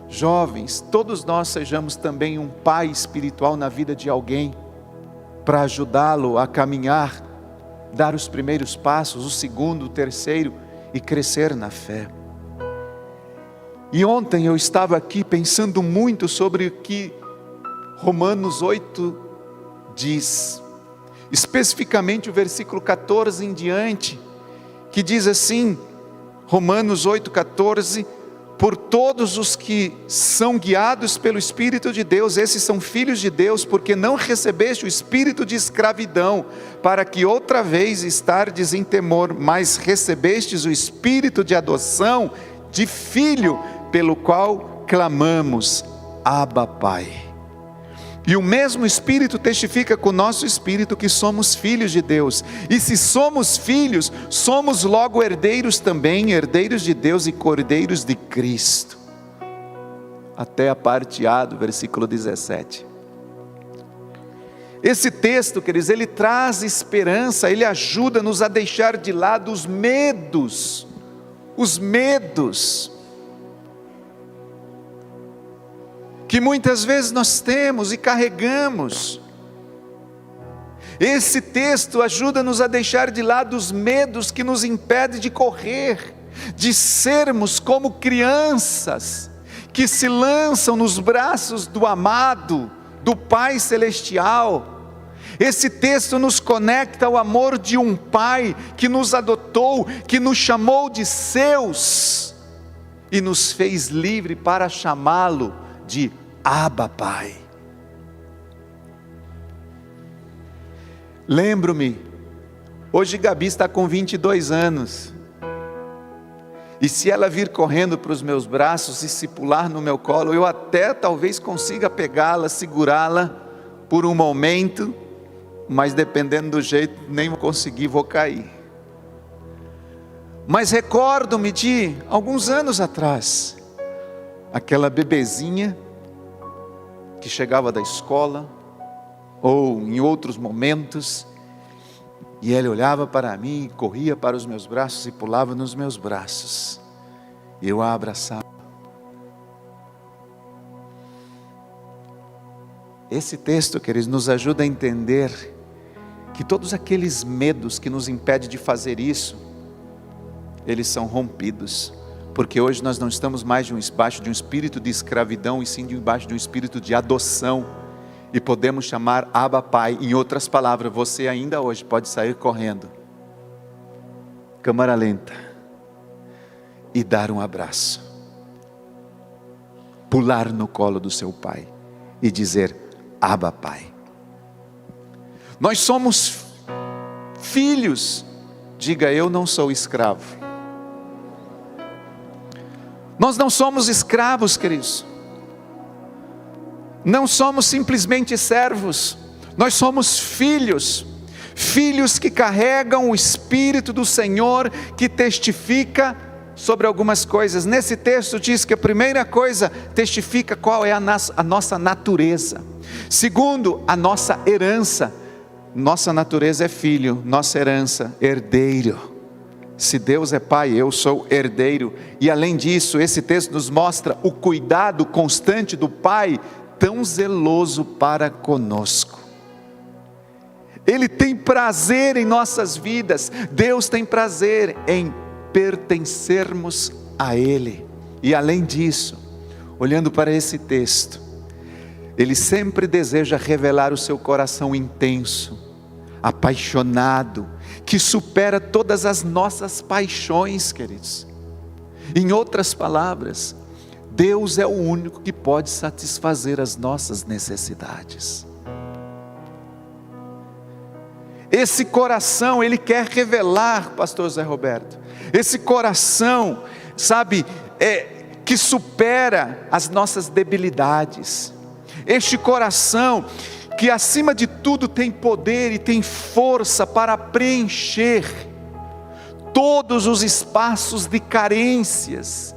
jovens, todos nós sejamos também um pai espiritual na vida de alguém, para ajudá-lo a caminhar, dar os primeiros passos, o segundo, o terceiro, e crescer na fé. E ontem eu estava aqui pensando muito sobre o que Romanos 8 diz, especificamente o versículo 14 em diante, que diz assim, Romanos 8,14, por todos os que são guiados pelo Espírito de Deus, esses são filhos de Deus, porque não recebeste o espírito de escravidão, para que outra vez estardes em temor, mas recebestes o espírito de adoção, de filho, pelo qual clamamos, Abba Pai. E o mesmo Espírito testifica com o nosso espírito que somos filhos de Deus. E se somos filhos, somos logo herdeiros também, herdeiros de Deus e cordeiros de Cristo. Até a parte A do versículo 17. Esse texto, queridos, ele traz esperança, ele ajuda-nos a deixar de lado os medos. Que muitas vezes nós temos e carregamos. Esse texto ajuda-nos a deixar de lado os medos que nos impedem de correr, de sermos como crianças, que se lançam nos braços do amado, do Pai Celestial. Esse texto nos conecta ao amor de um Pai que nos adotou, que nos chamou de seus, e nos fez livre para chamá-lo de Abba Pai. Lembro-me, hoje Gabi está com 22 anos, e se ela vir correndo para os meus braços e se pular no meu colo, eu até talvez consiga pegá-la, segurá-la por um momento, mas dependendo do jeito, nem vou conseguir, vou cair. Mas recordo-me de alguns anos atrás, aquela bebezinha que chegava da escola, ou em outros momentos, e ele olhava para mim, corria para os meus braços e pulava nos meus braços, e eu a abraçava. Esse texto, queridos, nos ajuda a entender que todos aqueles medos que nos impedem de fazer isso, eles são rompidos. Porque hoje nós não estamos mais debaixo de um espírito de escravidão, e sim debaixo de um espírito de adoção. E podemos chamar Abba Pai. Em outras palavras, você ainda hoje pode sair correndo, câmara lenta, e dar um abraço, pular no colo do seu pai e dizer, Abba Pai. Nós somos filhos. Diga, eu não sou escravo. Nós não somos escravos, queridos. Não somos simplesmente servos. Nós somos filhos. Filhos que carregam o Espírito do Senhor, que testifica sobre algumas coisas. Nesse texto diz que a primeira coisa testifica qual é a nossa natureza. Segundo, a nossa herança. Nossa natureza é filho, nossa herança, herdeiro. Se Deus é pai, eu sou herdeiro. E além disso, esse texto nos mostra o cuidado constante do Pai, tão zeloso para conosco. Ele tem prazer em nossas vidas. Deus tem prazer em pertencermos a Ele. E além disso, olhando para esse texto, Ele sempre deseja revelar o seu coração intenso, apaixonado, que supera todas as nossas paixões, queridos. Em outras palavras, Deus é o único que pode satisfazer as nossas necessidades. Esse coração, Ele quer revelar, pastor Zé Roberto, esse coração, sabe, que supera as nossas debilidades. Este coração que acima de tudo tem poder e tem força para preencher todos os espaços de carências,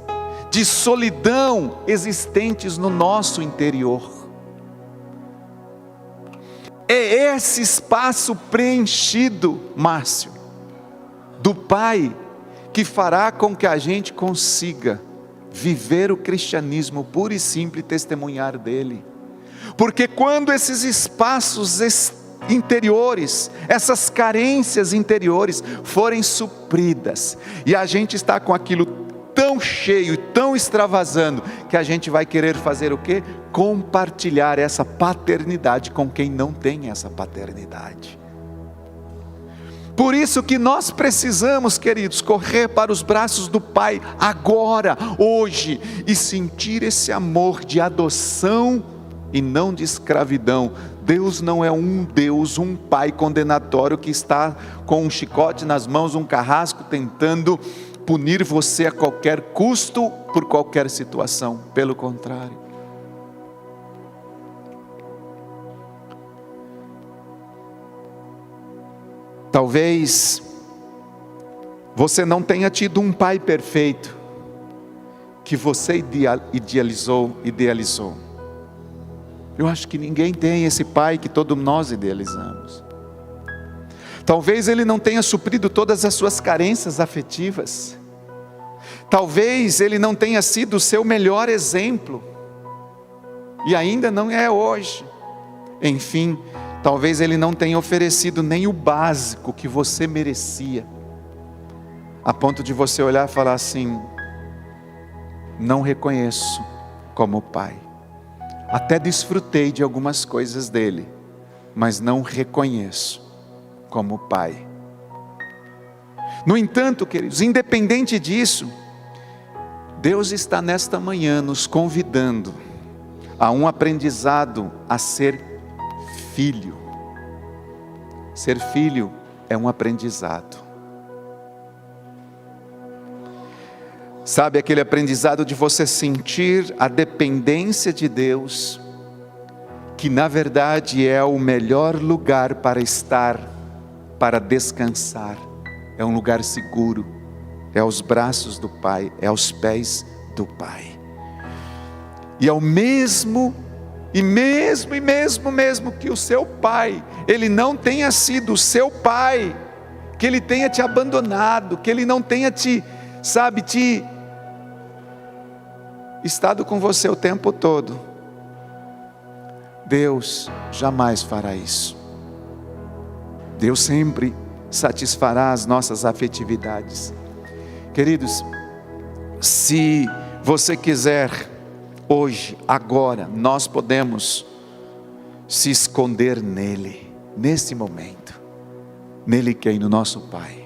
de solidão existentes no nosso interior. É esse espaço preenchido, Márcio, do Pai, que fará com que a gente consiga viver o cristianismo puro e simples e testemunhar dele. Porque quando esses espaços interiores, essas carências interiores forem supridas, e a gente está com aquilo tão cheio e tão extravasando, que a gente vai querer fazer o quê? Compartilhar essa paternidade com quem não tem essa paternidade. Por isso que nós precisamos, queridos, correr para os braços do Pai agora, hoje, e sentir esse amor de adoção e não de escravidão. Deus não é um Deus, um Pai condenatório que está com um chicote nas mãos, um carrasco, tentando punir você a qualquer custo, por qualquer situação. Pelo contrário. Talvez você não tenha tido um pai perfeito, que você idealizou. Eu acho que ninguém tem esse pai que todos nós idealizamos. Talvez ele não tenha suprido todas as suas carências afetivas. Talvez ele não tenha sido o seu melhor exemplo. E ainda não é hoje. Enfim, talvez ele não tenha oferecido nem o básico que você merecia. A ponto de você olhar e falar assim: não reconheço como pai. Até desfrutei de algumas coisas dele, mas não reconheço como pai. No entanto, queridos, independente disso, Deus está nesta manhã nos convidando a um aprendizado a ser filho. Ser filho é um aprendizado. Sabe aquele aprendizado de você sentir a dependência de Deus, que na verdade é o melhor lugar para estar, para descansar. É um lugar seguro, é aos braços do Pai, é aos pés do Pai. E ao mesmo que o seu pai, ele não tenha sido o seu pai, que ele tenha te abandonado, que ele não tenha estado com você o tempo todo, Deus jamais fará isso. Deus sempre satisfará as nossas afetividades. Queridos, se você quiser, hoje, agora, nós podemos se esconder nele, nesse momento, nele quem? No nosso Pai,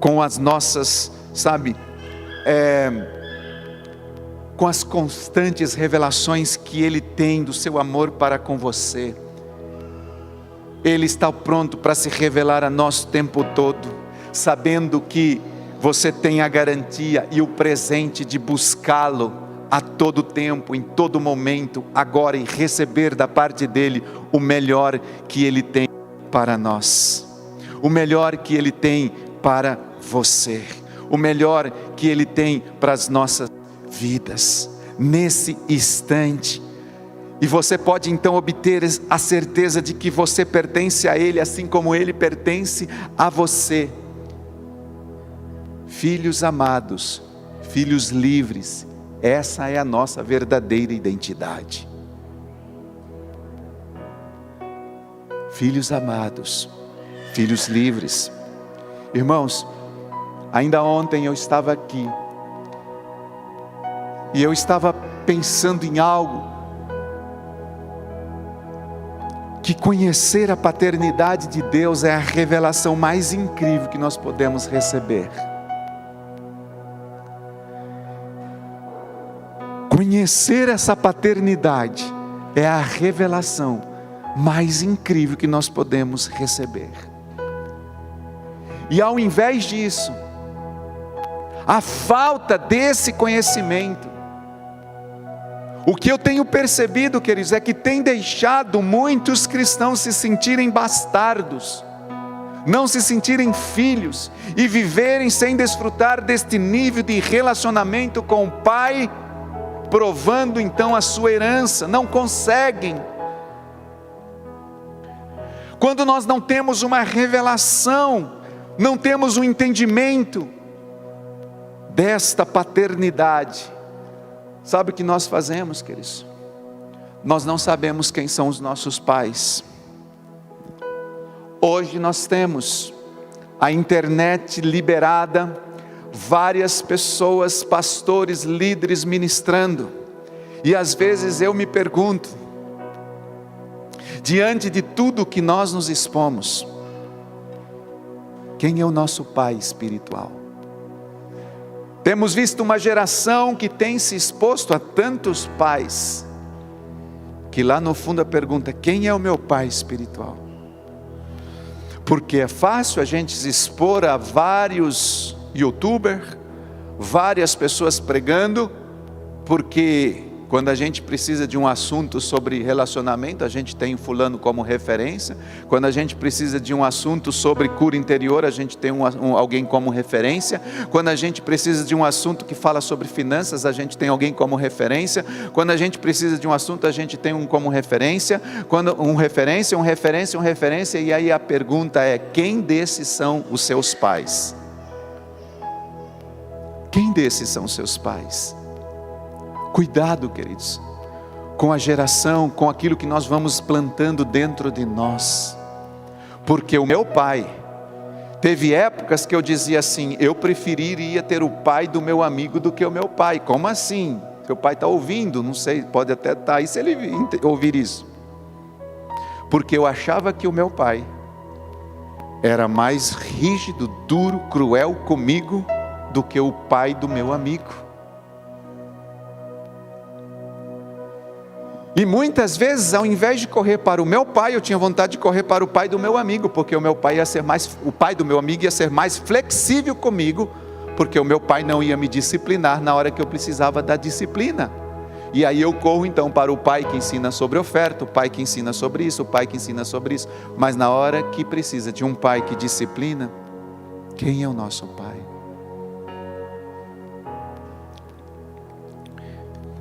com as nossas, com as constantes revelações que Ele tem do seu amor para com você. Ele está pronto para se revelar a nós o tempo todo, sabendo que você tem a garantia e o presente de buscá-lo a todo tempo, em todo momento, agora, e receber da parte dele o melhor que Ele tem para nós, o melhor que Ele tem para você, o melhor que Ele tem para as nossas vidas, nesse instante. E você pode então obter a certeza de que você pertence a Ele, assim como Ele pertence a você. Filhos amados, filhos livres, essa é a nossa verdadeira identidade. Filhos amados, filhos livres. Irmãos, ainda ontem eu estava aqui, e eu estava pensando em algo, que conhecer a paternidade de Deus é a revelação mais incrível que nós podemos receber. Conhecer essa paternidade é a revelação mais incrível que nós podemos receber. E ao invés disso, a falta desse conhecimento, O que eu tenho percebido, queridos, é que tem deixado muitos cristãos se sentirem bastardos, não se sentirem filhos e viverem sem desfrutar deste nível de relacionamento com o Pai, provando então a sua herança. Não conseguem. Quando nós não temos uma revelação, não temos um entendimento desta paternidade, sabe o que nós fazemos, queridos? Nós não sabemos quem são os nossos pais. Hoje nós temos a internet liberada, várias pessoas, pastores, líderes ministrando, e às vezes eu me pergunto, diante de tudo que nós nos expomos, quem é o nosso pai espiritual? Temos visto uma geração que tem se exposto a tantos pais, que lá no fundo a pergunta: quem é o meu pai espiritual? Porque é fácil a gente se expor a vários youtubers, várias pessoas pregando, porque quando a gente precisa de um assunto sobre relacionamento, a gente tem fulano como referência. Quando a gente precisa de um assunto sobre cura interior, a gente tem alguém como referência. Quando a gente precisa de um assunto que fala sobre finanças, a gente tem alguém como referência. Quando a gente precisa de um assunto, a gente tem um como referência. Quando um referência, e aí a pergunta é: quem desses são os seus pais? Quem desses são os seus pais? Cuidado, queridos, com a geração, com aquilo que nós vamos plantando dentro de nós, porque o meu pai, teve épocas que eu dizia assim: eu preferiria ter o pai do meu amigo do que o meu pai. Como assim? Seu pai está ouvindo, não sei, pode até estar aí se ele ouvir isso, porque eu achava que o meu pai era mais rígido, duro, cruel comigo do que o pai do meu amigo. E muitas vezes, ao invés de correr para o meu pai, eu tinha vontade de correr para o pai do meu amigo, porque o pai do meu amigo ia ser mais flexível comigo, porque o meu pai não ia me disciplinar na hora que eu precisava da disciplina. E aí eu corro então para o pai que ensina sobre oferta, o pai que ensina sobre isso, o pai que ensina sobre isso. Mas na hora que precisa de um pai que disciplina, quem é o nosso pai?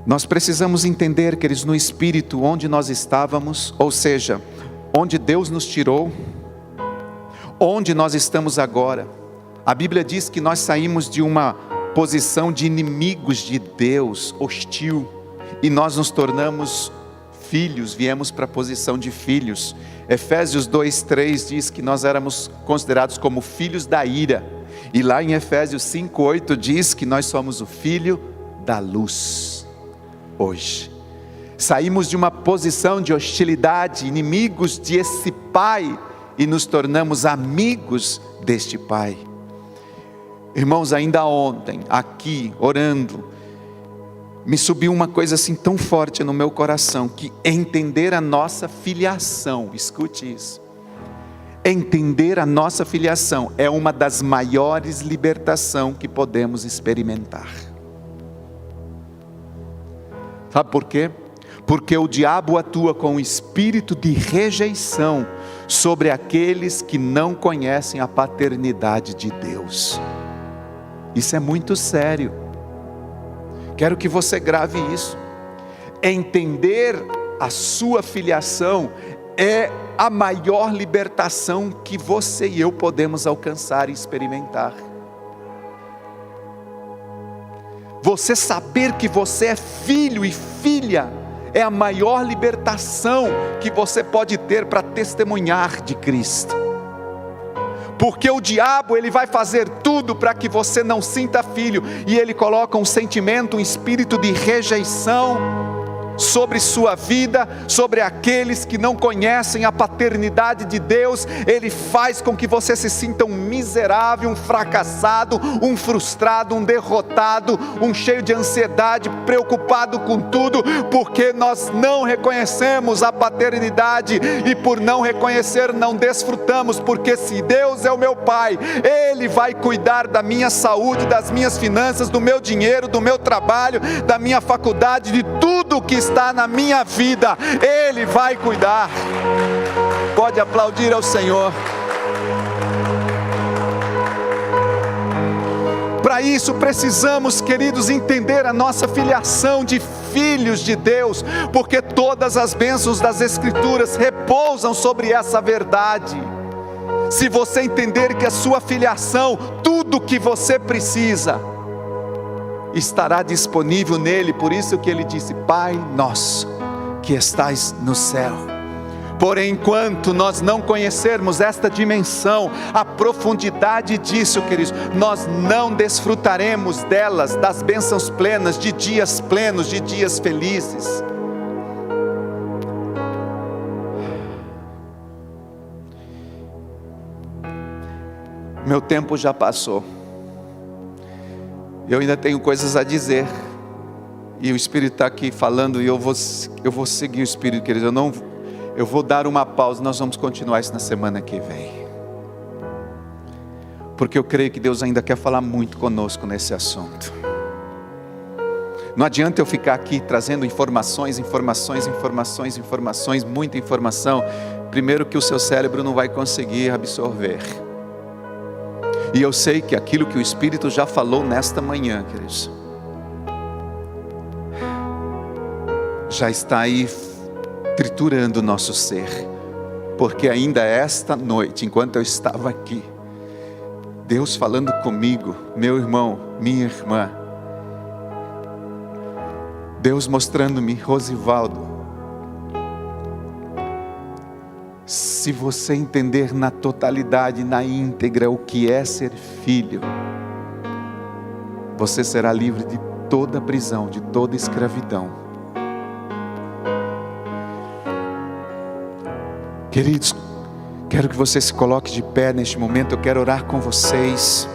Nós precisamos entender, queridos, no espírito onde nós estávamos, ou seja, onde Deus nos tirou, onde nós estamos agora. A Bíblia diz que nós saímos de uma posição de inimigos de Deus, hostil, e nós nos tornamos filhos, viemos para a posição de filhos. Efésios 2:3 diz que nós éramos considerados como filhos da ira, e lá em Efésios 5:8 diz que nós somos o filho da luz. Hoje saímos de uma posição de hostilidade, inimigos desse pai, e nos tornamos amigos deste pai. Irmãos, ainda ontem, aqui, orando, me subiu uma coisa assim tão forte no meu coração, que entender a nossa filiação, escute isso, entender a nossa filiação é uma das maiores libertações que podemos experimentar. Sabe por quê? Porque o diabo atua com o espírito de rejeição sobre aqueles que não conhecem a paternidade de Deus. Isso é muito sério. Quero que você grave isso. Entender a sua filiação é a maior libertação que você e eu podemos alcançar e experimentar. Você saber que você é filho e filha é a maior libertação que você pode ter para testemunhar de Cristo. Porque o diabo, ele vai fazer tudo para que você não sinta filho, e ele coloca um sentimento, um espírito de rejeição sobre sua vida, sobre aqueles que não conhecem a paternidade de Deus. Ele faz com que você se sinta um miserável, um fracassado, um frustrado, um derrotado, um cheio de ansiedade, preocupado com tudo, porque nós não reconhecemos a paternidade, e por não reconhecer, não desfrutamos, porque se Deus é o meu Pai, Ele vai cuidar da minha saúde, das minhas finanças, do meu dinheiro, do meu trabalho, da minha faculdade, de tudo que está na minha vida. Ele vai cuidar. Pode aplaudir ao Senhor. Para isso precisamos, queridos, entender a nossa filiação de filhos de Deus, porque todas as bênçãos das Escrituras repousam sobre essa verdade. Se você entender que a sua filiação, tudo que você precisa, estará disponível nele. Por isso que ele disse: Pai nosso que estais no céu. Porém, enquanto nós não conhecermos esta dimensão, a profundidade disso, queridos, nós não desfrutaremos delas, das bênçãos plenas, de dias plenos, de dias felizes. Meu tempo já passou. Eu ainda tenho coisas a dizer. E o Espírito está aqui falando, e eu vou seguir o Espírito, queridos. Eu vou dar uma pausa, nós vamos continuar isso na semana que vem. Porque eu creio que Deus ainda quer falar muito conosco nesse assunto. Não adianta eu ficar aqui trazendo informações, muita informação. Primeiro que o seu cérebro não vai conseguir absorver. E eu sei que aquilo que o Espírito já falou nesta manhã, queridos, já está aí triturando o nosso ser. Porque ainda esta noite, enquanto eu estava aqui, Deus falando comigo, meu irmão, minha irmã, Deus mostrando-me: Rosivaldo, se você entender na totalidade, na íntegra, o que é ser filho, você será livre de toda prisão, de toda escravidão. Queridos, quero que você se coloque de pé neste momento. Eu quero orar com vocês.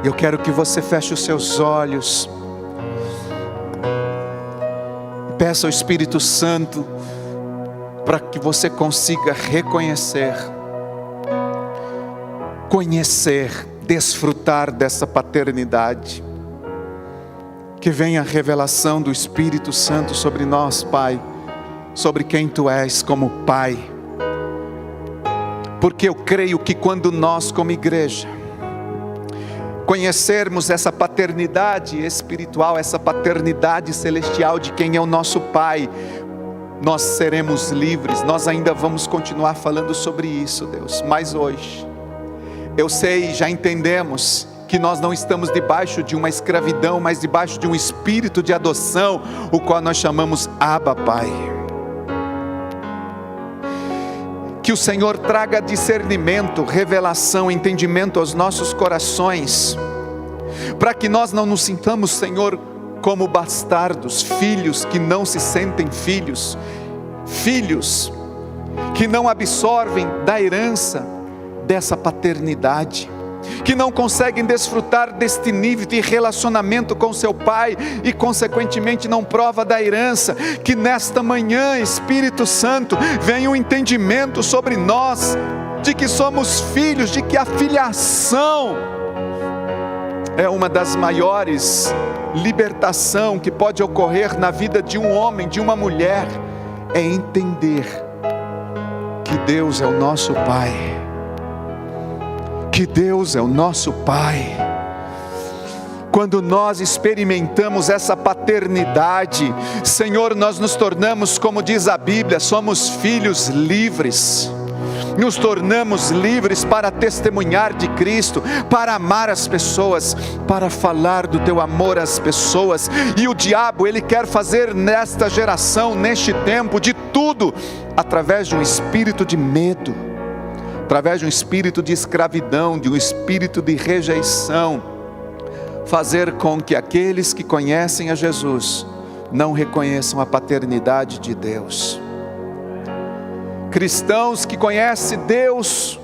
Eu quero que você feche os seus olhos. Peça ao Espírito Santo para que você consiga reconhecer, conhecer, desfrutar dessa paternidade. Que venha a revelação do Espírito Santo sobre nós, Pai, sobre quem Tu és como Pai. Porque eu creio que quando nós, como igreja, conhecermos essa paternidade espiritual, essa paternidade celestial de quem é o nosso Pai, nós seremos livres. Nós ainda vamos continuar falando sobre isso, Deus, mas hoje, eu sei, já entendemos que nós não estamos debaixo de uma escravidão, mas debaixo de um espírito de adoção, o qual nós chamamos Abba, Pai. Que o Senhor traga discernimento, revelação, entendimento aos nossos corações, para que nós não nos sintamos, Senhor, como bastardos, filhos que não se sentem filhos, filhos que não absorvem da herança dessa paternidade, que não conseguem desfrutar deste nível de relacionamento com seu Pai e consequentemente não prova da herança. Que nesta manhã, Espírito Santo, venha um entendimento sobre nós, de que somos filhos, de que a filiação é uma das maiores libertação que pode ocorrer na vida de um homem, de uma mulher, é entender que Deus é o nosso Pai, que Deus é o nosso Pai. Quando nós experimentamos essa paternidade, Senhor, nós nos tornamos, como diz a Bíblia, somos filhos livres. nos tornamos livres para testemunhar de Cristo, para amar as pessoas, para falar do teu amor às pessoas. E o diabo, ele quer fazer nesta geração, neste tempo, de tudo, através de um espírito de medo, através de um espírito de escravidão, de um espírito de rejeição, fazer com que aqueles que conhecem a Jesus não reconheçam a paternidade de Deus. Cristãos que conhecem Deus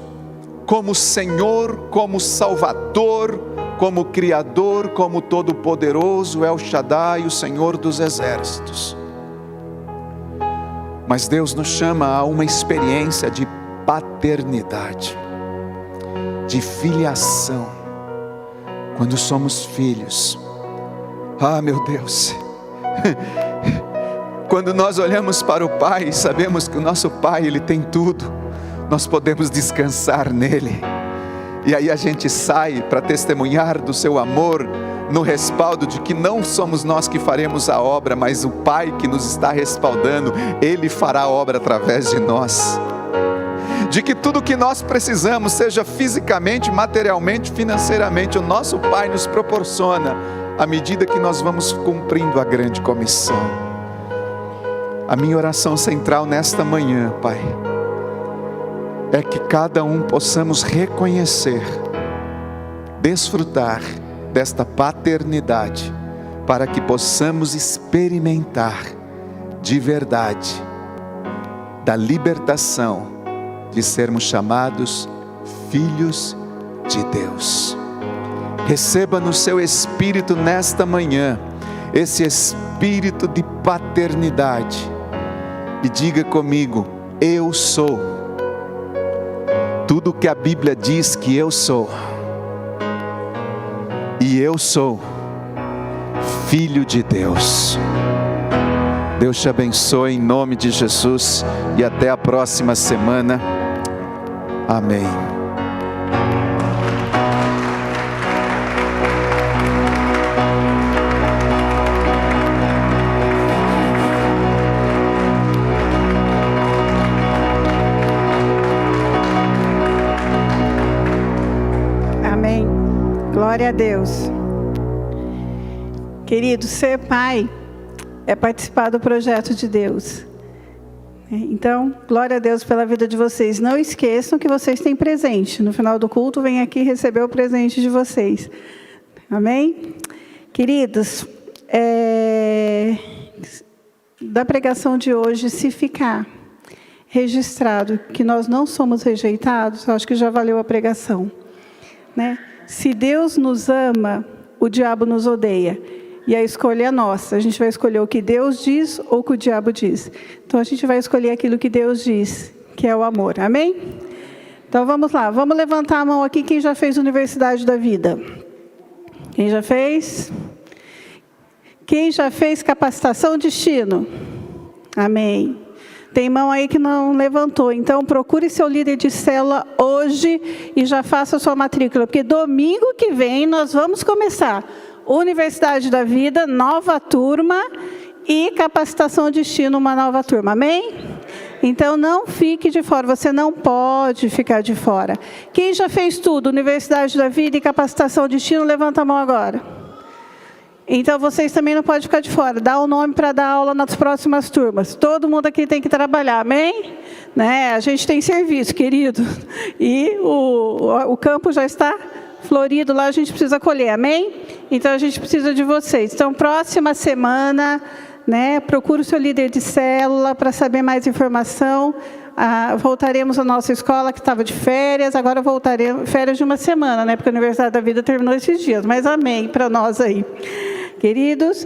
como Senhor, como Salvador, como Criador, como Todo-Poderoso, El Shaddai, o Senhor dos Exércitos. Mas Deus nos chama a uma experiência de paternidade, de filiação, quando somos filhos. Ah, meu Deus! Quando nós olhamos para o Pai, sabemos que o nosso Pai, Ele tem tudo, nós podemos descansar nele, e aí a gente sai para testemunhar do seu amor, no respaldo de que não somos nós que faremos a obra, mas o Pai que nos está respaldando, Ele fará a obra através de nós, de que tudo que nós precisamos, seja fisicamente, materialmente, financeiramente, o nosso Pai nos proporciona, à medida que nós vamos cumprindo a grande comissão. A minha oração central nesta manhã, Pai, é que cada um possamos reconhecer, desfrutar desta paternidade, para que possamos experimentar de verdade da libertação de sermos chamados filhos de Deus. Receba no seu espírito nesta manhã esse espírito de paternidade e diga comigo: eu sou tudo que a Bíblia diz que eu sou, e eu sou filho de Deus. Deus te abençoe em nome de Jesus e até a próxima semana. Amém. Glória a Deus. Querido, ser pai é participar do projeto de Deus. Então, glória a Deus pela vida de vocês. Não esqueçam que vocês têm presente. No final do culto, vem aqui receber o presente de vocês. Amém? Queridos, da pregação de hoje, se ficar registrado que nós não somos rejeitados, eu acho que já valeu a pregação, né? Se Deus nos ama, o diabo nos odeia. E a escolha é nossa. A gente vai escolher o que Deus diz ou o que o diabo diz. Então a gente vai escolher aquilo que Deus diz, que é o amor. Amém? Então vamos lá. Vamos levantar a mão aqui quem já fez Universidade da Vida. Quem já fez? Quem já fez Capacitação Destino? Amém. Tem mão aí que não levantou, então procure seu líder de célula hoje e já faça a sua matrícula, porque domingo que vem nós vamos começar Universidade da Vida, nova turma, e Capacitação Destino, uma nova turma, amém? Então não fique de fora, você não pode ficar de fora. Quem já fez tudo, Universidade da Vida e Capacitação Destino, levanta a mão agora. Então, vocês também não podem ficar de fora. Dá o nome para dar aula nas próximas turmas. Todo mundo aqui tem que trabalhar, amém? Né? A gente tem serviço, querido. E o campo já está florido, lá a gente precisa colher, amém? Então, a gente precisa de vocês. Então, próxima semana, né, procure o seu líder de célula para saber mais informação. Voltaremos à nossa escola, que estava de férias, agora voltaremos, férias de uma semana, né, porque a Universidade da Vida terminou esses dias, mas amém para nós aí. Queridos,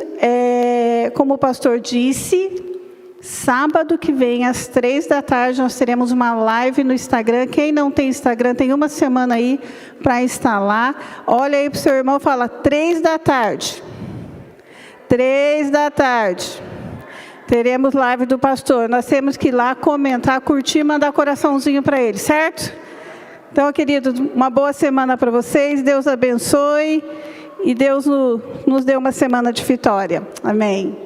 como o pastor disse, sábado que vem, às 15h, nós teremos uma live no Instagram. Quem não tem Instagram, tem uma semana aí para instalar. Olha aí para o seu irmão e fala, 15h. 15h. Teremos live do pastor. Nós temos que ir lá comentar, curtir, mandar coraçãozinho para ele, certo? Então, queridos, uma boa semana para vocês. Deus abençoe e Deus nos dê uma semana de vitória. Amém.